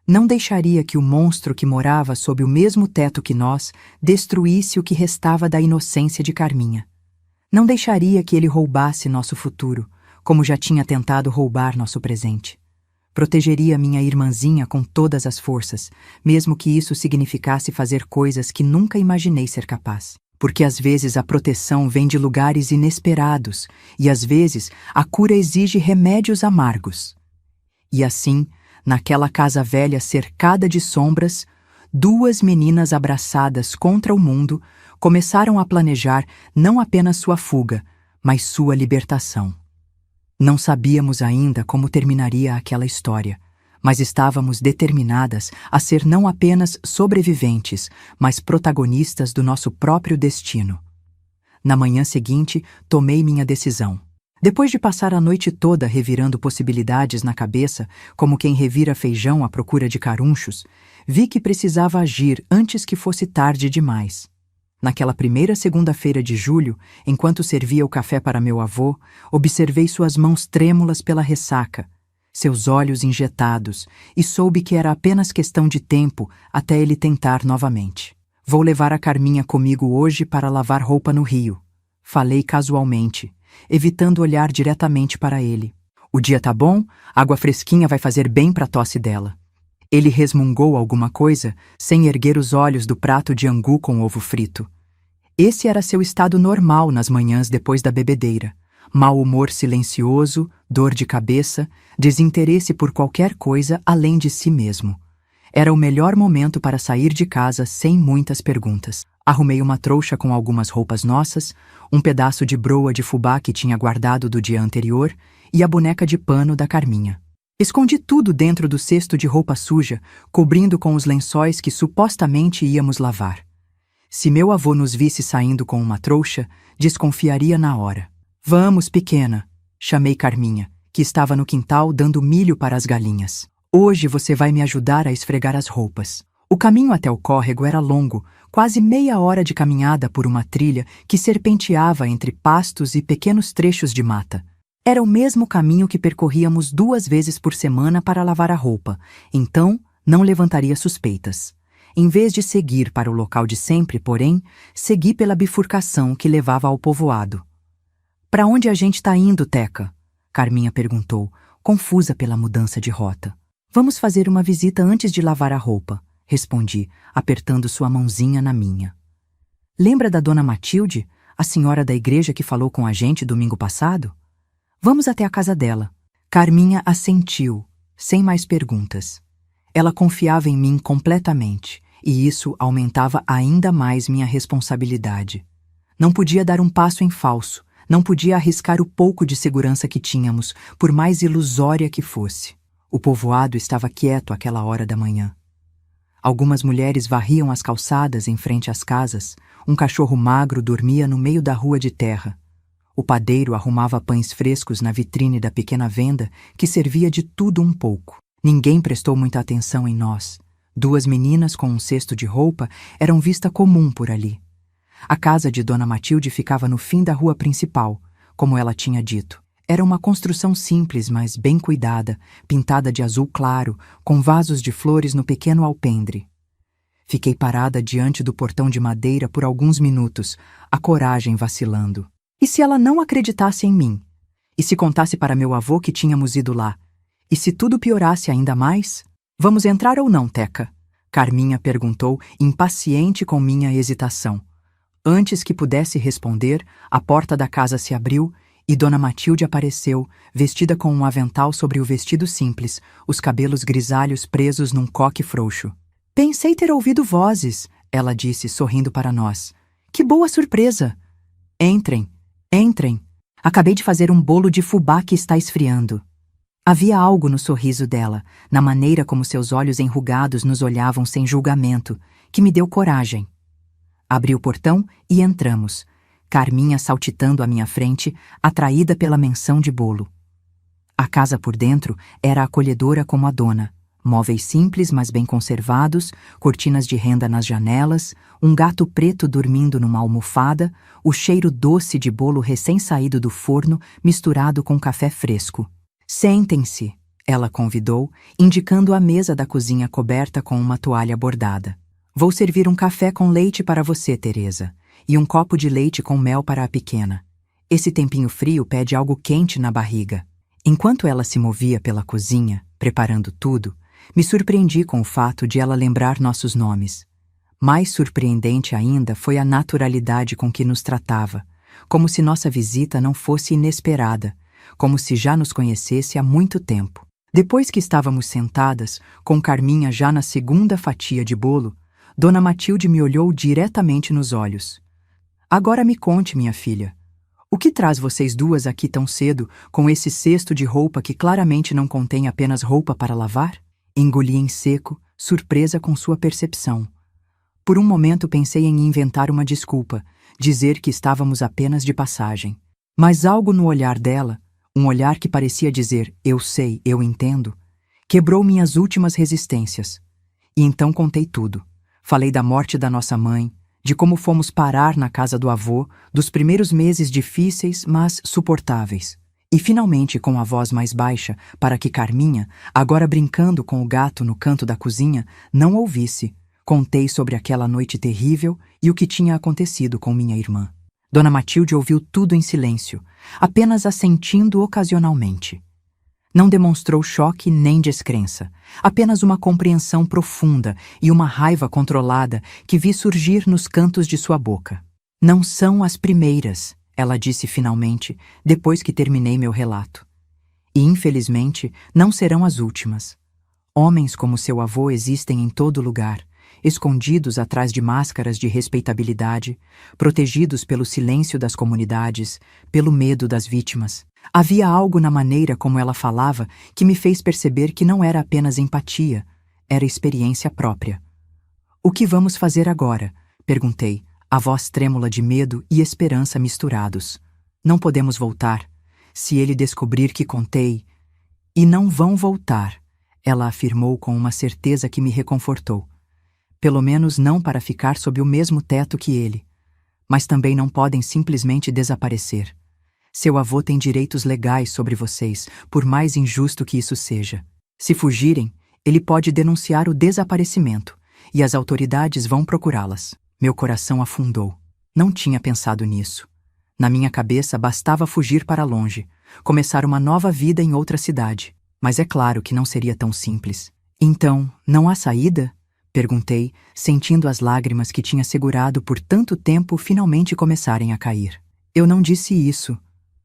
Não deixaria que o monstro que morava sob o mesmo teto que nós destruísse o que restava da inocência de Carminha. Não deixaria que ele roubasse nosso futuro, como já tinha tentado roubar nosso presente. Protegeria minha irmãzinha com todas as forças, mesmo que isso significasse fazer coisas que nunca imaginei ser capaz. Porque às vezes a proteção vem de lugares inesperados, e às vezes a cura exige remédios amargos. E assim, naquela casa velha cercada de sombras, duas meninas abraçadas contra o mundo começaram a planejar não apenas sua fuga, mas sua libertação. Não sabíamos ainda como terminaria aquela história, mas estávamos determinadas a ser não apenas sobreviventes, mas protagonistas do nosso próprio destino. Na manhã seguinte, tomei minha decisão. Depois de passar a noite toda revirando possibilidades na cabeça, como quem revira feijão à procura de carunchos, vi que precisava agir antes que fosse tarde demais. Naquela primeira segunda-feira de julho, enquanto servia o café para meu avô, observei suas mãos trêmulas pela ressaca, seus olhos injetados, e soube que era apenas questão de tempo até ele tentar novamente. "Vou levar a Carminha comigo hoje para lavar roupa no rio", falei casualmente, evitando olhar diretamente para ele. "O dia tá bom, água fresquinha vai fazer bem para a tosse dela." Ele resmungou alguma coisa, sem erguer os olhos do prato de angu com ovo frito. Esse era seu estado normal nas manhãs depois da bebedeira. Mau humor silencioso, dor de cabeça, desinteresse por qualquer coisa além de si mesmo. Era o melhor momento para sair de casa sem muitas perguntas. Arrumei uma trouxa com algumas roupas nossas, um pedaço de broa de fubá que tinha guardado do dia anterior e a boneca de pano da Carminha. Escondi tudo dentro do cesto de roupa suja, cobrindo com os lençóis que supostamente íamos lavar. Se meu avô nos visse saindo com uma trouxa, desconfiaria na hora. Vamos, pequena, chamei Carminha, que estava no quintal dando milho para as galinhas. Hoje você vai me ajudar a esfregar as roupas. O caminho até o córrego era longo, quase meia hora de caminhada por uma trilha que serpenteava entre pastos e pequenos trechos de mata. Era o mesmo caminho que percorríamos 2 vezes por semana para lavar a roupa, então não levantaria suspeitas. Em vez de seguir para o local de sempre, porém, segui pela bifurcação que levava ao povoado. Para onde a gente está indo, Teca? Carminha perguntou, confusa pela mudança de rota. Vamos fazer uma visita antes de lavar a roupa, respondi, apertando sua mãozinha na minha. Lembra da dona Matilde, a senhora da igreja que falou com a gente domingo passado? Vamos até a casa dela. Carminha assentiu, sem mais perguntas. Ela confiava em mim completamente, e isso aumentava ainda mais minha responsabilidade. Não podia dar um passo em falso, não podia arriscar o pouco de segurança que tínhamos, por mais ilusória que fosse. O povoado estava quieto àquela hora da manhã. Algumas mulheres varriam as calçadas em frente às casas, um cachorro magro dormia no meio da rua de terra. O padeiro arrumava pães frescos na vitrine da pequena venda, que servia de tudo um pouco. Ninguém prestou muita atenção em nós. 2 meninas com um cesto de roupa eram vista comum por ali. A casa de Dona Matilde ficava no fim da rua principal, como ela tinha dito. Era uma construção simples, mas bem cuidada, pintada de azul claro, com vasos de flores no pequeno alpendre. Fiquei parada diante do portão de madeira por alguns minutos, a coragem vacilando. E se ela não acreditasse em mim? E se contasse para meu avô que tínhamos ido lá? E se tudo piorasse ainda mais? Vamos entrar ou não, Teca? Carminha perguntou, impaciente com minha hesitação. Antes que pudesse responder, a porta da casa se abriu e Dona Matilde apareceu, vestida com um avental sobre o vestido simples, os cabelos grisalhos presos num coque frouxo. Pensei ter ouvido vozes, ela disse, sorrindo para nós. Que boa surpresa! Entrem. Entrem. Acabei de fazer um bolo de fubá que está esfriando. Havia algo no sorriso dela, na maneira como seus olhos enrugados nos olhavam sem julgamento, que me deu coragem. Abri o portão e entramos, Carminha saltitando à minha frente, atraída pela menção de bolo. A casa por dentro era acolhedora como a dona. Móveis simples, mas bem conservados, cortinas de renda nas janelas, um gato preto dormindo numa almofada, o cheiro doce de bolo recém-saído do forno misturado com café fresco. Sentem-se, ela convidou, indicando a mesa da cozinha coberta com uma toalha bordada. Vou servir um café com leite para você, Teresa, e um copo de leite com mel para a pequena. Esse tempinho frio pede algo quente na barriga. Enquanto ela se movia pela cozinha, preparando tudo, me surpreendi com o fato de ela lembrar nossos nomes. Mais surpreendente ainda foi a naturalidade com que nos tratava, como se nossa visita não fosse inesperada, como se já nos conhecesse há muito tempo. Depois que estávamos sentadas, com Carminha já na segunda fatia de bolo, Dona Matilde me olhou diretamente nos olhos. Agora me conte, minha filha, o que traz vocês duas aqui tão cedo com esse cesto de roupa que claramente não contém apenas roupa para lavar? Engoli em seco, surpresa com sua percepção. Por um momento pensei em inventar uma desculpa, dizer que estávamos apenas de passagem. Mas algo no olhar dela, um olhar que parecia dizer eu sei, eu entendo, quebrou minhas últimas resistências. E então contei tudo. Falei da morte da nossa mãe, de como fomos parar na casa do avô, dos primeiros meses difíceis, mas suportáveis. E finalmente, com a voz mais baixa, para que Carminha, agora brincando com o gato no canto da cozinha, não ouvisse, contei sobre aquela noite terrível e o que tinha acontecido com minha irmã. Dona Matilde ouviu tudo em silêncio, apenas assentindo ocasionalmente. Não demonstrou choque nem descrença, apenas uma compreensão profunda e uma raiva controlada que vi surgir nos cantos de sua boca. Não são as primeiras, ela disse finalmente, depois que terminei meu relato. E, infelizmente, não serão as últimas. Homens como seu avô existem em todo lugar, escondidos atrás de máscaras de respeitabilidade, protegidos pelo silêncio das comunidades, pelo medo das vítimas. Havia algo na maneira como ela falava que me fez perceber que não era apenas empatia, era experiência própria. "O que vamos fazer agora?" perguntei, a voz trêmula de medo e esperança misturados. "Não podemos voltar. Se ele descobrir que contei..." "E não vão voltar", ela afirmou com uma certeza que me reconfortou. "Pelo menos não para ficar sob o mesmo teto que ele. Mas também não podem simplesmente desaparecer. Seu avô tem direitos legais sobre vocês, por mais injusto que isso seja. Se fugirem, ele pode denunciar o desaparecimento, e as autoridades vão procurá-las." Meu coração afundou. Não tinha pensado nisso. Na minha cabeça bastava fugir para longe, começar uma nova vida em outra cidade. Mas é claro que não seria tão simples. "Então, não há saída?" perguntei, sentindo as lágrimas que tinha segurado por tanto tempo finalmente começarem a cair. "Eu não disse isso",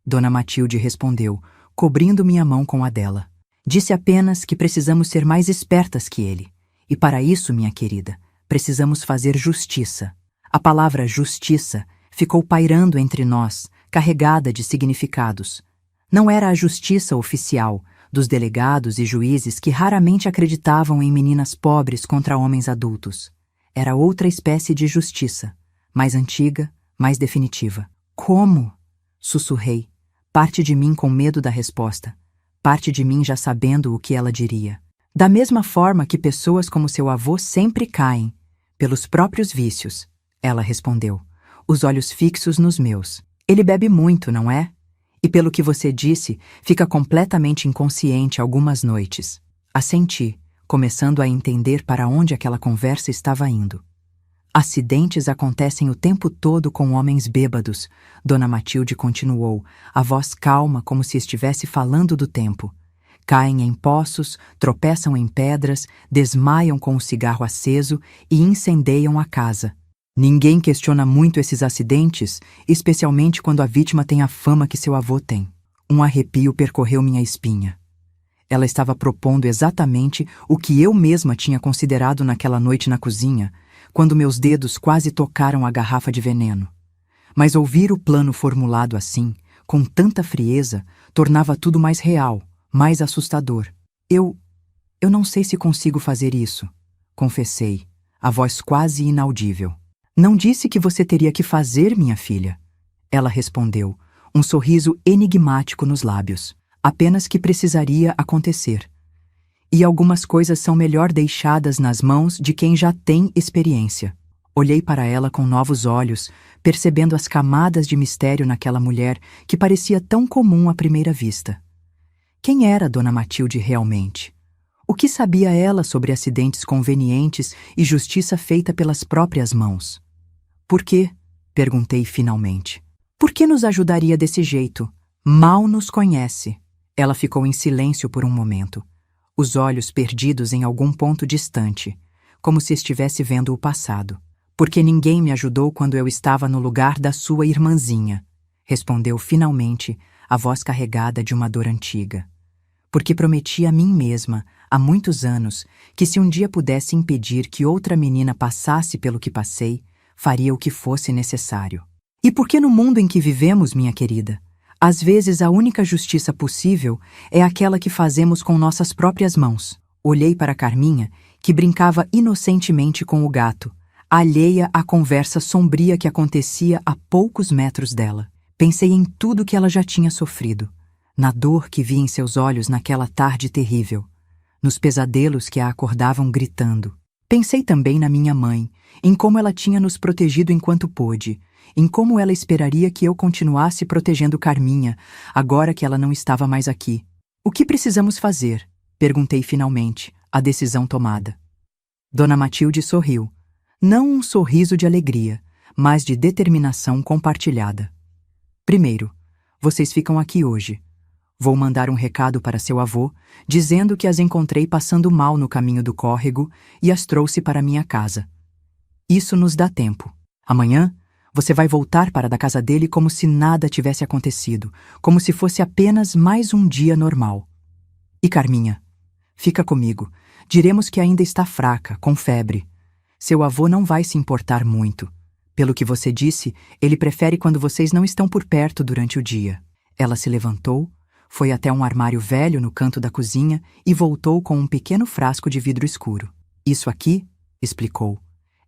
Dona Matilde respondeu, cobrindo minha mão com a dela. "Disse apenas que precisamos ser mais espertas que ele. E para isso, minha querida, precisamos fazer justiça." A palavra justiça ficou pairando entre nós, carregada de significados. Não era a justiça oficial, dos delegados e juízes que raramente acreditavam em meninas pobres contra homens adultos. Era outra espécie de justiça, mais antiga, mais definitiva. "Como?" sussurrei, parte de mim com medo da resposta, parte de mim já sabendo o que ela diria. "Da mesma forma que pessoas como seu avô sempre caem, pelos próprios vícios", ela respondeu, os olhos fixos nos meus. "Ele bebe muito, não é? E pelo que você disse, fica completamente inconsciente algumas noites." Assenti, começando a entender para onde aquela conversa estava indo. "Acidentes acontecem o tempo todo com homens bêbados", Dona Matilde continuou, a voz calma como se estivesse falando do tempo. "Caem em poços, tropeçam em pedras, desmaiam com o cigarro aceso e incendeiam a casa. Ninguém questiona muito esses acidentes, especialmente quando a vítima tem a fama que seu avô tem." Um arrepio percorreu minha espinha. Ela estava propondo exatamente o que eu mesma tinha considerado naquela noite na cozinha, quando meus dedos quase tocaram a garrafa de veneno. Mas ouvir o plano formulado assim, com tanta frieza, tornava tudo mais real, mais assustador. Eu não sei se consigo fazer isso", confessei, a voz quase inaudível. "Não disse que você teria que fazer, minha filha", ela respondeu, um sorriso enigmático nos lábios. "Apenas que precisaria acontecer. E algumas coisas são melhor deixadas nas mãos de quem já tem experiência." Olhei para ela com novos olhos, percebendo as camadas de mistério naquela mulher que parecia tão comum à primeira vista. Quem era Dona Matilde realmente? O que sabia ela sobre acidentes convenientes e justiça feita pelas próprias mãos? "Por quê?" perguntei finalmente. "Por que nos ajudaria desse jeito? Mal nos conhece." Ela ficou em silêncio por um momento, os olhos perdidos em algum ponto distante, como se estivesse vendo o passado. "Porque ninguém me ajudou quando eu estava no lugar da sua irmãzinha", respondeu finalmente, a voz carregada de uma dor antiga. "Porque prometi a mim mesma, há muitos anos, que se um dia pudesse impedir que outra menina passasse pelo que passei, faria o que fosse necessário." "E porque no mundo em que vivemos, minha querida, às vezes a única justiça possível é aquela que fazemos com nossas próprias mãos." Olhei para Carminha, que brincava inocentemente com o gato, alheia à conversa sombria que acontecia a poucos metros dela. Pensei em tudo que ela já tinha sofrido, na dor que vi em seus olhos naquela tarde terrível, nos pesadelos que a acordavam gritando. Pensei também na minha mãe, em como ela tinha nos protegido enquanto pôde, em como ela esperaria que eu continuasse protegendo Carminha, agora que ela não estava mais aqui. "O que precisamos fazer?" perguntei finalmente, a decisão tomada. Dona Matilde sorriu, não um sorriso de alegria, mas de determinação compartilhada. "Primeiro, vocês ficam aqui hoje. Vou mandar um recado para seu avô, dizendo que as encontrei passando mal no caminho do córrego e as trouxe para minha casa. Isso nos dá tempo. Amanhã, você vai voltar para da casa dele como se nada tivesse acontecido, como se fosse apenas mais um dia normal. E Carminha, fica comigo, Diremos que ainda está fraca, com febre. Seu avô não vai se importar muito. Pelo que você disse, ele prefere quando vocês não estão por perto durante o dia. Ela se levantou, foi até um armário velho no canto da cozinha e voltou com um pequeno frasco de vidro escuro. Isso aqui, explicou,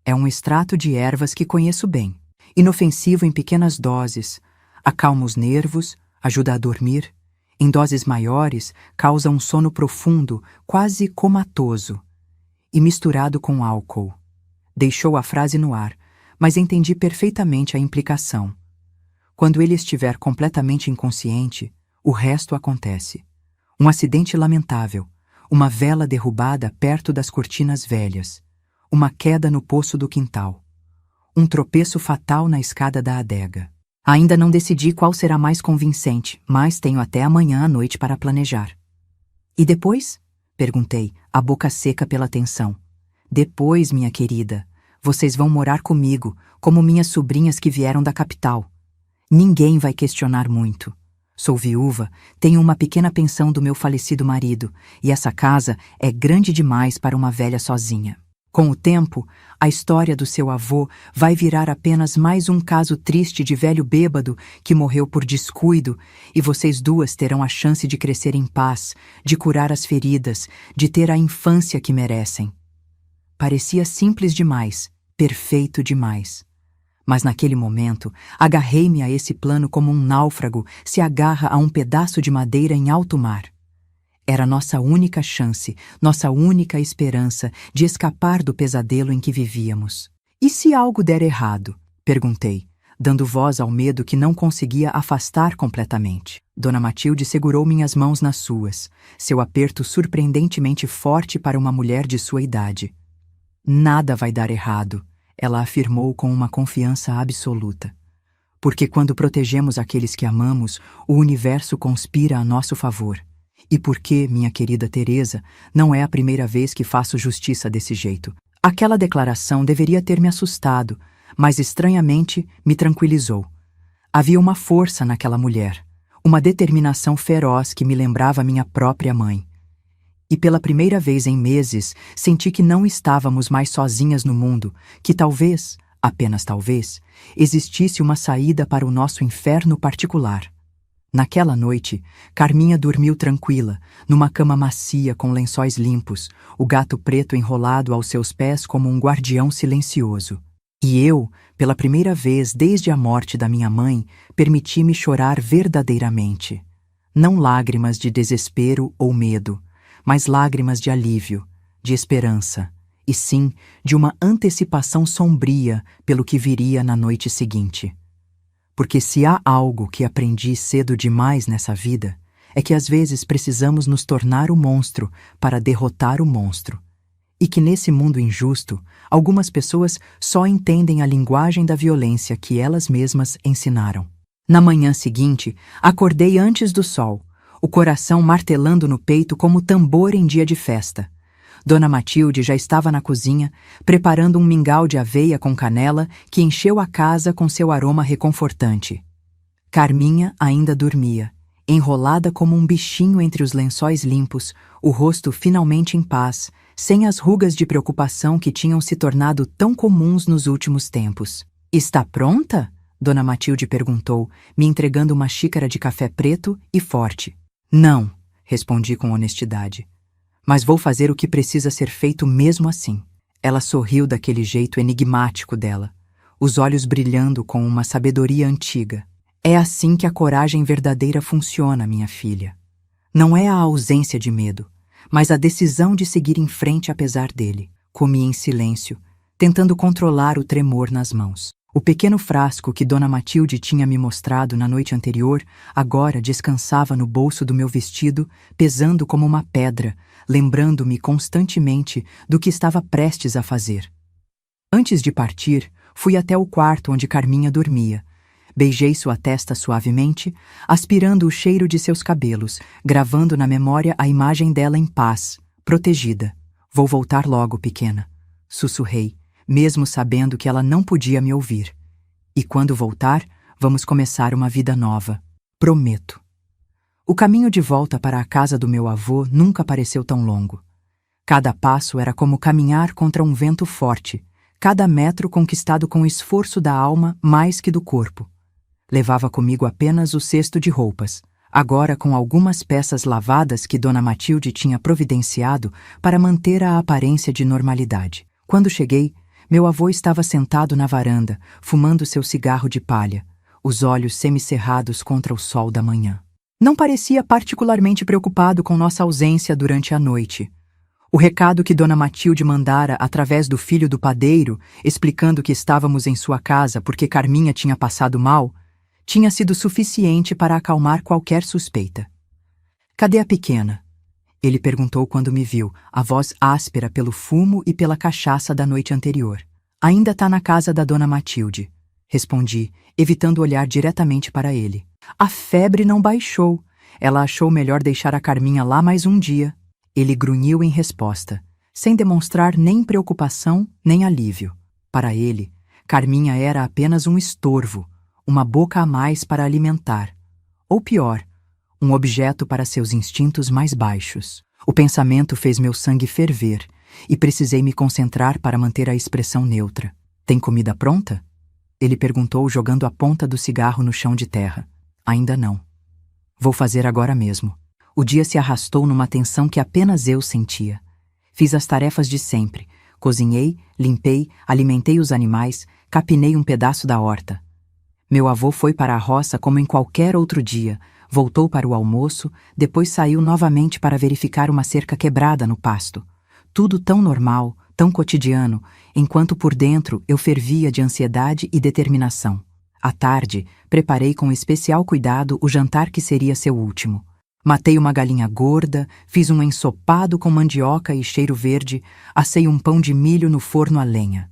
é um extrato de ervas que conheço bem. Inofensivo em pequenas doses, acalma os nervos, ajuda a dormir. Em doses maiores, causa um sono profundo, quase comatoso. E misturado com álcool. Deixou a frase no ar, mas entendi perfeitamente a implicação. Quando ele estiver completamente inconsciente, o resto acontece. Um acidente lamentável, uma vela derrubada perto das cortinas velhas, uma queda no poço do quintal, um tropeço fatal na escada da adega. Ainda não decidi qual será mais convincente, mas tenho até amanhã à noite para planejar. E depois? Perguntei, a boca seca pela tensão. Depois, minha querida, vocês vão morar comigo, como minhas sobrinhas que vieram da capital. Ninguém vai questionar muito. Sou viúva, tenho uma pequena pensão do meu falecido marido, e essa casa é grande demais para uma velha sozinha. Com o tempo, a história do seu avô vai virar apenas mais um caso triste de velho bêbado que morreu por descuido, e vocês duas terão a chance de crescer em paz, de curar as feridas, de ter a infância que merecem. Parecia simples demais, perfeito demais. Mas naquele momento, agarrei-me a esse plano como um náufrago se agarra a um pedaço de madeira em alto mar. Era nossa única chance, nossa única esperança de escapar do pesadelo em que vivíamos. E se algo der errado? Perguntei, dando voz ao medo que não conseguia afastar completamente. Dona Matilde segurou minhas mãos nas suas, seu aperto surpreendentemente forte para uma mulher de sua idade. Nada vai dar errado, ela afirmou com uma confiança absoluta. Porque quando protegemos aqueles que amamos, o universo conspira a nosso favor. E porque, minha querida Teresa, não é a primeira vez que faço justiça desse jeito. Aquela declaração deveria ter me assustado, mas estranhamente me tranquilizou. Havia uma força naquela mulher, uma determinação feroz que me lembrava minha própria mãe. E pela primeira vez em meses, senti que não estávamos mais sozinhas no mundo, que talvez, apenas talvez, existisse uma saída para o nosso inferno particular. Naquela noite, Carminha dormiu tranquila, numa cama macia com lençóis limpos, o gato preto enrolado aos seus pés como um guardião silencioso. E eu, pela primeira vez desde a morte da minha mãe, permiti-me chorar verdadeiramente. Não lágrimas de desespero ou medo, mas lágrimas de alívio, de esperança, e sim de uma antecipação sombria pelo que viria na noite seguinte. Porque se há algo que aprendi cedo demais nessa vida, é que às vezes precisamos nos tornar o monstro para derrotar o monstro. E que nesse mundo injusto, algumas pessoas só entendem a linguagem da violência que elas mesmas ensinaram. Na manhã seguinte, acordei antes do sol, o coração martelando no peito como tambor em dia de festa. Dona Matilde já estava na cozinha, preparando um mingau de aveia com canela que encheu a casa com seu aroma reconfortante. Carminha ainda dormia, enrolada como um bichinho entre os lençóis limpos, o rosto finalmente em paz, sem as rugas de preocupação que tinham se tornado tão comuns nos últimos tempos. "Está pronta?" Dona Matilde perguntou, me entregando uma xícara de café preto e forte. "Não", respondi com honestidade. "Mas vou fazer o que precisa ser feito mesmo assim." Ela sorriu daquele jeito enigmático dela, os olhos brilhando com uma sabedoria antiga. "É assim que a coragem verdadeira funciona, minha filha. Não é a ausência de medo, mas a decisão de seguir em frente apesar dele." Comi em silêncio, tentando controlar o tremor nas mãos. O pequeno frasco que Dona Matilde tinha me mostrado na noite anterior agora descansava no bolso do meu vestido, pesando como uma pedra, lembrando-me constantemente do que estava prestes a fazer. Antes de partir, fui até o quarto onde Carminha dormia. Beijei sua testa suavemente, aspirando o cheiro de seus cabelos, gravando na memória a imagem dela em paz, protegida. "Vou voltar logo, pequena", sussurrei, mesmo sabendo que ela não podia me ouvir. "E quando voltar, vamos começar uma vida nova. Prometo." O caminho de volta para a casa do meu avô nunca pareceu tão longo. Cada passo era como caminhar contra um vento forte, cada metro conquistado com o esforço da alma mais que do corpo. Levava comigo apenas o cesto de roupas, agora com algumas peças lavadas que Dona Matilde tinha providenciado para manter a aparência de normalidade. Quando cheguei, meu avô estava sentado na varanda, fumando seu cigarro de palha, os olhos semicerrados contra o sol da manhã. Não parecia particularmente preocupado com nossa ausência durante a noite. O recado que Dona Matilde mandara através do filho do padeiro, explicando que estávamos em sua casa porque Carminha tinha passado mal, tinha sido suficiente para acalmar qualquer suspeita. "Cadê a pequena?" Ele perguntou quando me viu, a voz áspera pelo fumo e pela cachaça da noite anterior. "Ainda tá na casa da Dona Matilde", respondi, evitando olhar diretamente para ele. "A febre não baixou. Ela achou melhor deixar a Carminha lá mais um dia." Ele grunhiu em resposta, sem demonstrar nem preocupação nem alívio. Para ele, Carminha era apenas um estorvo, uma boca a mais para alimentar. Ou pior, um objeto para seus instintos mais baixos. O pensamento fez meu sangue ferver e precisei me concentrar para manter a expressão neutra. "Tem comida pronta?" Ele perguntou, jogando a ponta do cigarro no chão de terra. "Ainda não. Vou fazer agora mesmo." O dia se arrastou numa tensão que apenas eu sentia. Fiz as tarefas de sempre. Cozinhei, limpei, alimentei os animais, capinei um pedaço da horta. Meu avô foi para a roça como em qualquer outro dia, voltou para o almoço, depois saiu novamente para verificar uma cerca quebrada no pasto. Tudo tão normal, tão cotidiano, enquanto por dentro eu fervia de ansiedade e determinação. À tarde, preparei com especial cuidado o jantar que seria seu último. Matei uma galinha gorda, fiz um ensopado com mandioca e cheiro verde, assei um pão de milho no forno a lenha.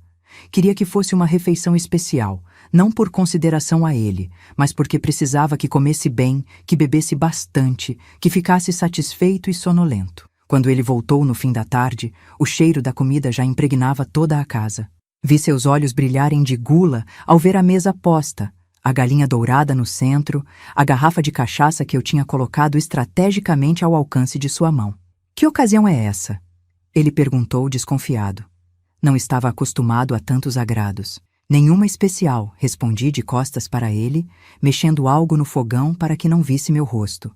Queria que fosse uma refeição especial, não por consideração a ele, mas porque precisava que comesse bem, que bebesse bastante, que ficasse satisfeito e sonolento. Quando ele voltou no fim da tarde, o cheiro da comida já impregnava toda a casa. Vi seus olhos brilharem de gula ao ver a mesa posta, a galinha dourada no centro, a garrafa de cachaça que eu tinha colocado estrategicamente ao alcance de sua mão. "Que ocasião é essa?" Ele perguntou, desconfiado. Não estava acostumado a tantos agrados. "Nenhuma especial", respondi de costas para ele, mexendo algo no fogão para que não visse meu rosto.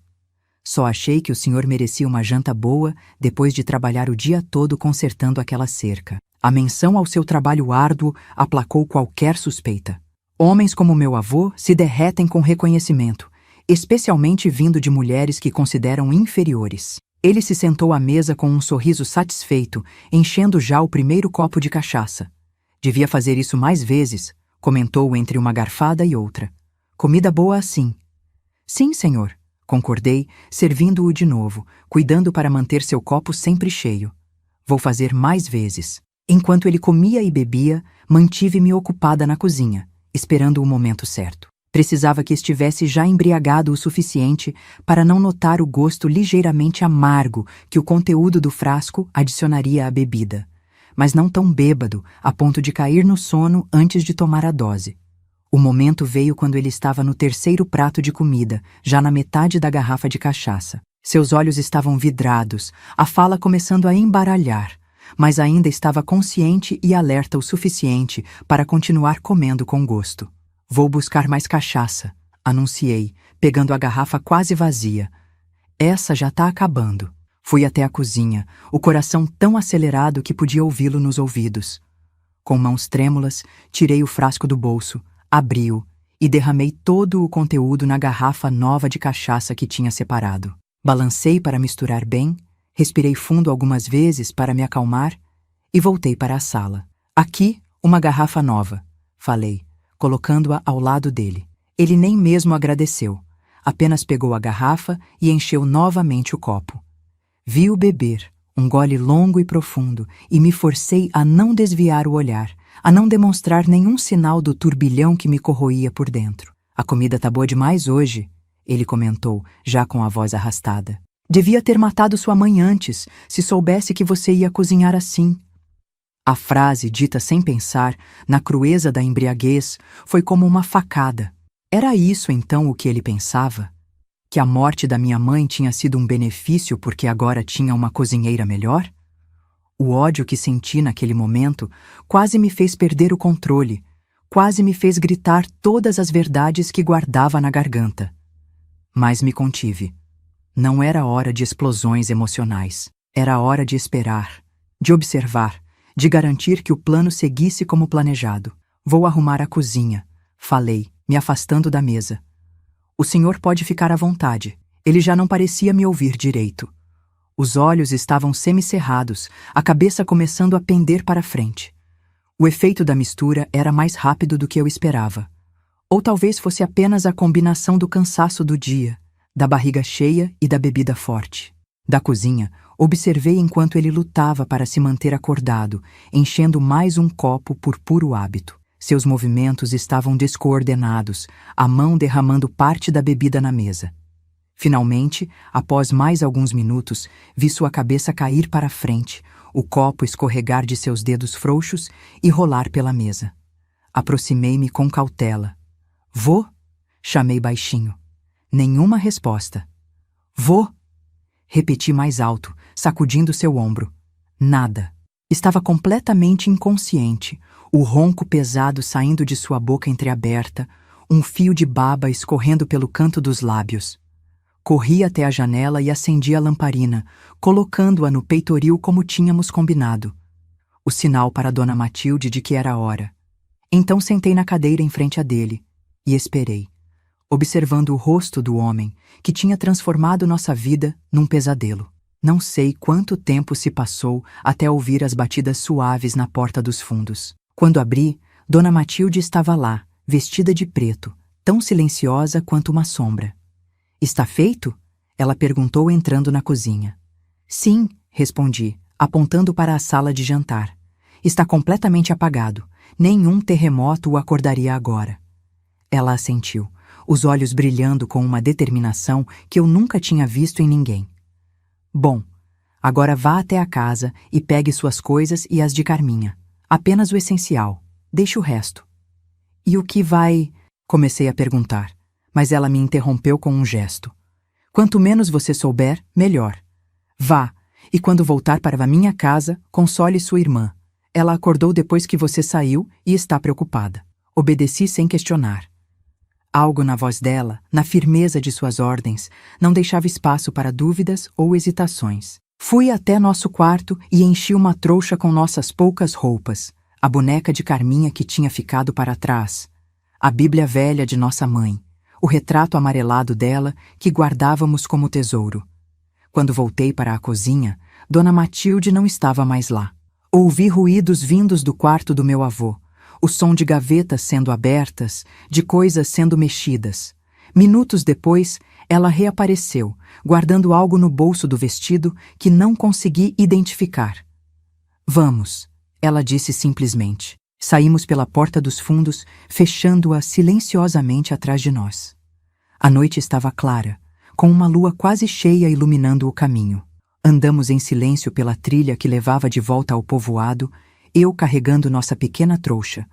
"Só achei que o senhor merecia uma janta boa depois de trabalhar o dia todo consertando aquela cerca." A menção ao seu trabalho árduo aplacou qualquer suspeita. Homens como meu avô se derretem com reconhecimento, especialmente vindo de mulheres que consideram inferiores. Ele se sentou à mesa com um sorriso satisfeito, enchendo já o primeiro copo de cachaça. "Devia fazer isso mais vezes", comentou entre uma garfada e outra. "Comida boa assim." "Sim, senhor", concordei, servindo-o de novo, cuidando para manter seu copo sempre cheio. "Vou fazer mais vezes." Enquanto ele comia e bebia, mantive-me ocupada na cozinha, esperando o momento certo. Precisava que estivesse já embriagado o suficiente para não notar o gosto ligeiramente amargo que o conteúdo do frasco adicionaria à bebida, mas não tão bêbado a ponto de cair no sono antes de tomar a dose. O momento veio quando ele estava no terceiro prato de comida, já na metade da garrafa de cachaça. Seus olhos estavam vidrados, a fala começando a embaralhar, mas ainda estava consciente e alerta o suficiente para continuar comendo com gosto. "Vou buscar mais cachaça", anunciei, pegando a garrafa quase vazia. "Essa já tá acabando." Fui até a cozinha, o coração tão acelerado que podia ouvi-lo nos ouvidos. Com mãos trêmulas, tirei o frasco do bolso, abri-o e derramei todo o conteúdo na garrafa nova de cachaça que tinha separado. Balancei para misturar bem, respirei fundo algumas vezes para me acalmar e voltei para a sala. "Aqui, uma garrafa nova", falei, colocando-a ao lado dele. Ele nem mesmo agradeceu, apenas pegou a garrafa e encheu novamente o copo. Vi-o beber, um gole longo e profundo, e me forcei a não desviar o olhar, a não demonstrar nenhum sinal do turbilhão que me corroía por dentro. "A comida tá boa demais hoje", ele comentou, já com a voz arrastada. "Devia ter matado sua mãe antes, se soubesse que você ia cozinhar assim." A frase, dita sem pensar, na crueza da embriaguez, foi como uma facada. Era isso então o que ele pensava? Que a morte da minha mãe tinha sido um benefício porque agora tinha uma cozinheira melhor? O ódio que senti naquele momento quase me fez perder o controle, quase me fez gritar todas as verdades que guardava na garganta. Mas me contive. Não era hora de explosões emocionais. Era hora de esperar, de observar, de garantir que o plano seguisse como planejado. Vou arrumar a cozinha, falei, me afastando da mesa. O senhor pode ficar à vontade. Ele já não parecia me ouvir direito. Os olhos estavam semicerrados, a cabeça começando a pender para frente. O efeito da mistura era mais rápido do que eu esperava. Ou talvez fosse apenas a combinação do cansaço do dia, da barriga cheia e da bebida forte. Da cozinha, observei enquanto ele lutava para se manter acordado, enchendo mais um copo por puro hábito. Seus movimentos estavam descoordenados, a mão derramando parte da bebida na mesa. Finalmente, após mais alguns minutos, vi sua cabeça cair para frente, o copo escorregar de seus dedos frouxos e rolar pela mesa. Aproximei-me com cautela. Vô? Chamei baixinho. Nenhuma resposta. Vô? Repeti mais alto, sacudindo seu ombro. Nada. Estava completamente inconsciente, o ronco pesado saindo de sua boca entreaberta, um fio de baba escorrendo pelo canto dos lábios. Corri até a janela e acendi a lamparina, colocando-a no peitoril como tínhamos combinado. O sinal para Dona Matilde de que era hora. Então sentei na cadeira em frente a dele e esperei, observando o rosto do homem que tinha transformado nossa vida num pesadelo. Não sei quanto tempo se passou até ouvir as batidas suaves na porta dos fundos. Quando abri, Dona Matilde estava lá, vestida de preto, tão silenciosa quanto uma sombra. Está feito? Ela perguntou entrando na cozinha. Sim, respondi, apontando para a sala de jantar. Está completamente apagado. Nenhum terremoto o acordaria agora. Ela assentiu, os olhos brilhando com uma determinação que eu nunca tinha visto em ninguém. Bom, agora vá até a casa e pegue suas coisas e as de Carminha. Apenas o essencial. Deixe o resto. E o que vai... Comecei a perguntar, mas ela me interrompeu com um gesto. Quanto menos você souber, melhor. Vá, e quando voltar para a minha casa, console sua irmã. Ela acordou depois que você saiu e está preocupada. Obedeci sem questionar. Algo na voz dela, na firmeza de suas ordens, não deixava espaço para dúvidas ou hesitações. Fui até nosso quarto e enchi uma trouxa com nossas poucas roupas, a boneca de Carminha que tinha ficado para trás, a Bíblia velha de nossa mãe, o retrato amarelado dela que guardávamos como tesouro. Quando voltei para a cozinha, Dona Matilde não estava mais lá. Ouvi ruídos vindos do quarto do meu avô, o som de gavetas sendo abertas, de coisas sendo mexidas. Minutos depois, ela reapareceu, guardando algo no bolso do vestido que não consegui identificar. Vamos, ela disse simplesmente. Saímos pela porta dos fundos, fechando-a silenciosamente atrás de nós. A noite estava clara, com uma lua quase cheia iluminando o caminho. Andamos em silêncio pela trilha que levava de volta ao povoado, eu carregando nossa pequena trouxa,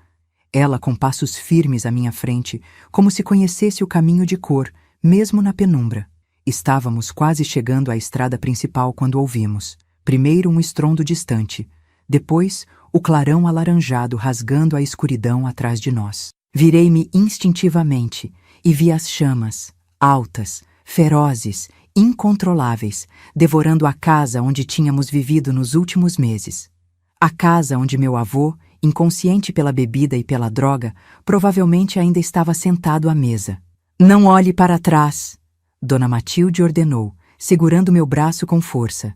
ela com passos firmes à minha frente, como se conhecesse o caminho de cor, mesmo na penumbra. Estávamos quase chegando à estrada principal quando ouvimos, primeiro um estrondo distante, depois o clarão alaranjado rasgando a escuridão atrás de nós. Virei-me instintivamente e vi as chamas, altas, ferozes, incontroláveis, devorando a casa onde tínhamos vivido nos últimos meses. A casa onde meu avô, inconsciente pela bebida e pela droga, provavelmente ainda estava sentado à mesa. Não olhe para trás, Dona Matilde ordenou, segurando meu braço com força.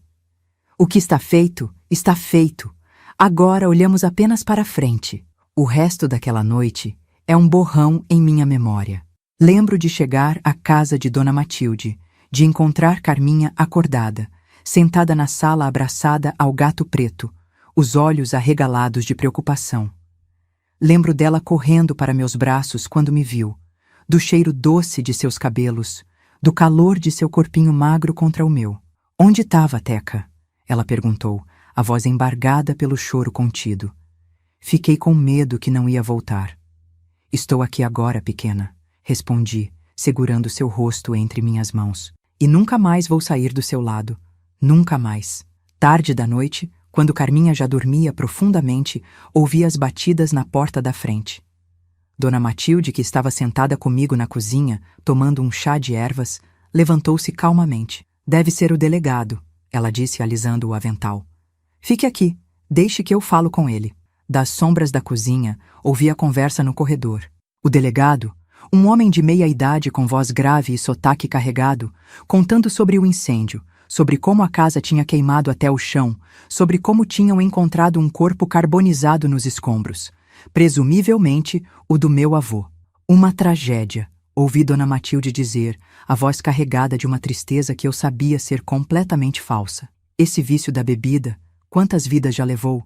O que está feito, está feito. Agora olhamos apenas para frente. O resto daquela noite é um borrão em minha memória. Lembro de chegar à casa de Dona Matilde, de encontrar Carminha acordada, sentada na sala abraçada ao gato preto, os olhos arregalados de preocupação. Lembro dela correndo para meus braços quando me viu, do cheiro doce de seus cabelos, do calor de seu corpinho magro contra o meu. Onde estava, Teca? Ela perguntou, a voz embargada pelo choro contido. Fiquei com medo que não ia voltar. Estou aqui agora, pequena, respondi, segurando seu rosto entre minhas mãos. E nunca mais vou sair do seu lado. Nunca mais. Tarde da noite, Quando Carminha já dormia profundamente, ouvi as batidas na porta da frente. Dona Matilde, que estava sentada comigo na cozinha, tomando um chá de ervas, levantou-se calmamente. Deve ser o delegado, ela disse alisando o avental. Fique aqui, deixe que eu falo com ele. Das sombras da cozinha, ouvi a conversa no corredor. O delegado, um homem de meia idade com voz grave e sotaque carregado, contando sobre o incêndio, sobre como a casa tinha queimado até o chão, sobre como tinham encontrado um corpo carbonizado nos escombros, presumivelmente o do meu avô. Uma tragédia, ouvi Dona Matilde dizer, a voz carregada de uma tristeza que eu sabia ser completamente falsa. Esse vício da bebida, quantas vidas já levou?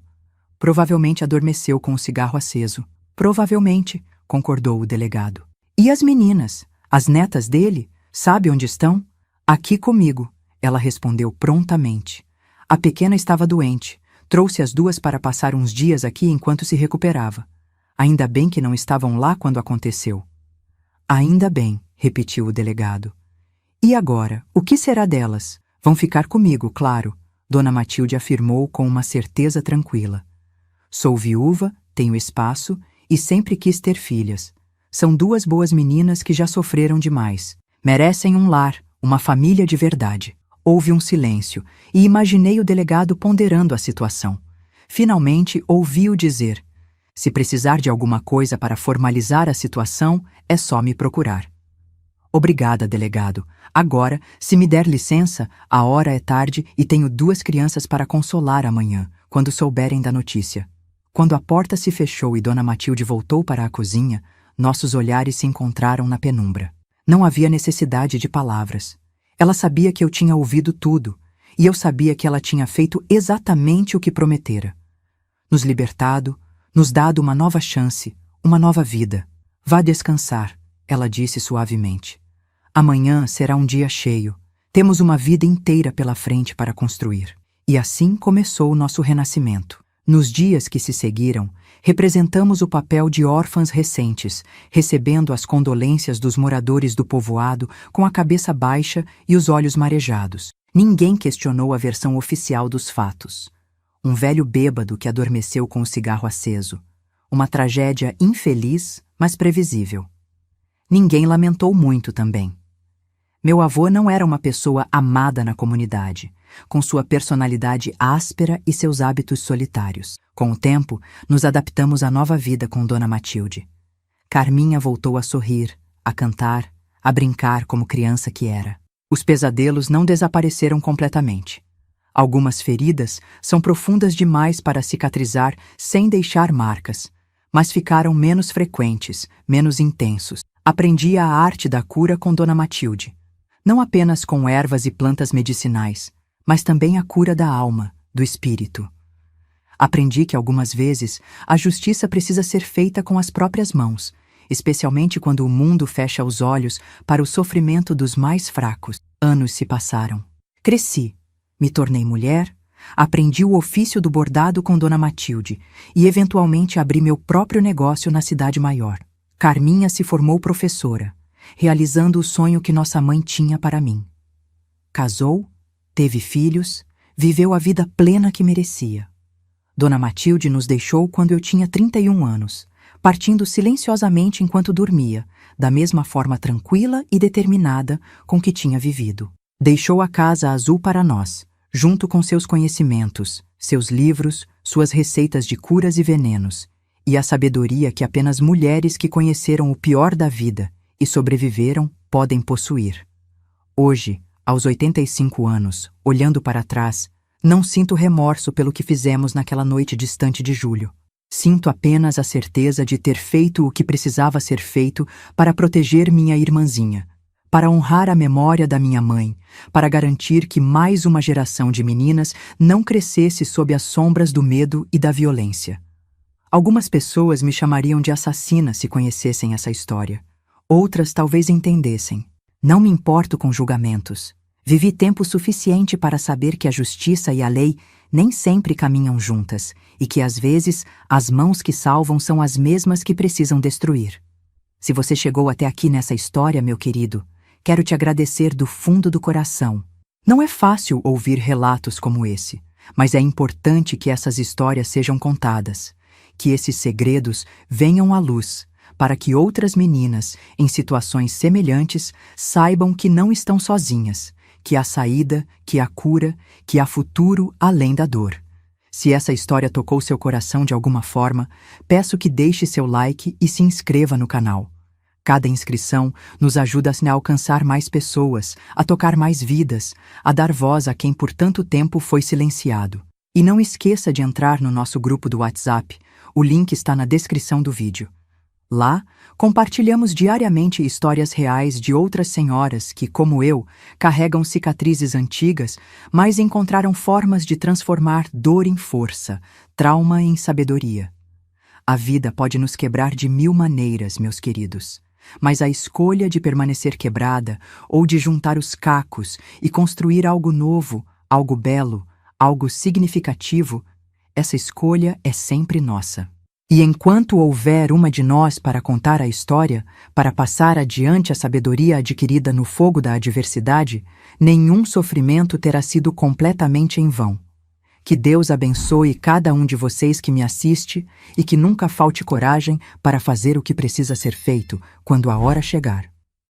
Provavelmente adormeceu com o cigarro aceso. Provavelmente, concordou o delegado. E as meninas, as netas dele, sabe onde estão? Aqui comigo, ela respondeu prontamente. A pequena estava doente. Trouxe as duas para passar uns dias aqui enquanto se recuperava. Ainda bem que não estavam lá quando aconteceu. Ainda bem, repetiu o delegado. E agora, o que será delas? Vão ficar comigo, claro, Dona Matilde afirmou com uma certeza tranquila. Sou viúva, tenho espaço e sempre quis ter filhas. São duas boas meninas que já sofreram demais. Merecem um lar, uma família de verdade. Houve um silêncio e imaginei o delegado ponderando a situação. Finalmente ouvi-o dizer: se precisar de alguma coisa para formalizar a situação, é só me procurar. Obrigada, delegado. Agora, se me der licença, a hora é tarde e tenho duas crianças para consolar amanhã, quando souberem da notícia. Quando a porta se fechou e Dona Matilde voltou para a cozinha, nossos olhares se encontraram na penumbra. Não havia necessidade de palavras. Ela sabia que eu tinha ouvido tudo, e eu sabia que ela tinha feito exatamente o que prometera. Nos libertado, nos dado uma nova chance, uma nova vida. Vá descansar, ela disse suavemente. Amanhã será um dia cheio. Temos uma vida inteira pela frente para construir. E assim começou o nosso renascimento. Nos dias que se seguiram, representamos o papel de órfãs recentes, recebendo as condolências dos moradores do povoado com a cabeça baixa e os olhos marejados. Ninguém questionou a versão oficial dos fatos. Um velho bêbado que adormeceu com o cigarro aceso. Uma tragédia infeliz, mas previsível. Ninguém lamentou muito também. Meu avô não era uma pessoa amada na comunidade, com sua personalidade áspera e seus hábitos solitários. Com o tempo, nos adaptamos à nova vida com Dona Matilde. Carminha voltou a sorrir, a cantar, a brincar como criança que era. Os pesadelos não desapareceram completamente. Algumas feridas são profundas demais para cicatrizar sem deixar marcas, mas ficaram menos frequentes, menos intensos. Aprendi a arte da cura com Dona Matilde. Não apenas com ervas e plantas medicinais, mas também a cura da alma, do espírito. Aprendi que algumas vezes a justiça precisa ser feita com as próprias mãos, especialmente quando o mundo fecha os olhos para o sofrimento dos mais fracos. Anos se passaram. Cresci, me tornei mulher, aprendi o ofício do bordado com Dona Matilde e eventualmente abri meu próprio negócio na cidade maior. Carminha se formou professora, realizando o sonho que nossa mãe tinha para mim. Casou, teve filhos, viveu a vida plena que merecia. Dona Matilde nos deixou quando eu tinha 31 anos, partindo silenciosamente enquanto dormia, da mesma forma tranquila e determinada com que tinha vivido. Deixou a casa azul para nós, junto com seus conhecimentos, seus livros, suas receitas de curas e venenos, e a sabedoria que apenas mulheres que conheceram o pior da vida e sobreviveram podem possuir. Hoje, aos 85 anos, olhando para trás, não sinto remorso pelo que fizemos naquela noite distante de julho. Sinto apenas a certeza de ter feito o que precisava ser feito para proteger minha irmãzinha, para honrar a memória da minha mãe, para garantir que mais uma geração de meninas não crescesse sob as sombras do medo e da violência. Algumas pessoas me chamariam de assassina se conhecessem essa história. Outras talvez entendessem. Não me importo com julgamentos. Vivi tempo suficiente para saber que a justiça e a lei nem sempre caminham juntas e que, às vezes, as mãos que salvam são as mesmas que precisam destruir. Se você chegou até aqui nessa história, meu querido, quero te agradecer do fundo do coração. Não é fácil ouvir relatos como esse, Mas é importante que essas histórias sejam contadas, que esses segredos venham à luz, para que outras meninas, em situações semelhantes, saibam que não estão sozinhas, que há saída, que há cura, que há futuro além da dor. Se essa história tocou seu coração de alguma forma, peço que deixe seu like e se inscreva no canal. Cada inscrição nos ajuda a alcançar mais pessoas, a tocar mais vidas, a dar voz a quem por tanto tempo foi silenciado. E não esqueça de entrar no nosso grupo do WhatsApp, o link está na descrição do vídeo. Lá, compartilhamos diariamente histórias reais de outras senhoras que, como eu, carregam cicatrizes antigas, mas encontraram formas de transformar dor em força, trauma em sabedoria. A vida pode nos quebrar de mil maneiras, meus queridos, mas a escolha de permanecer quebrada ou de juntar os cacos e construir algo novo, algo belo, algo significativo, essa escolha é sempre nossa. E enquanto houver uma de nós para contar a história, para passar adiante a sabedoria adquirida no fogo da adversidade, nenhum sofrimento terá sido completamente em vão. Que Deus abençoe cada um de vocês que me assiste e que nunca falte coragem para fazer o que precisa ser feito quando a hora chegar.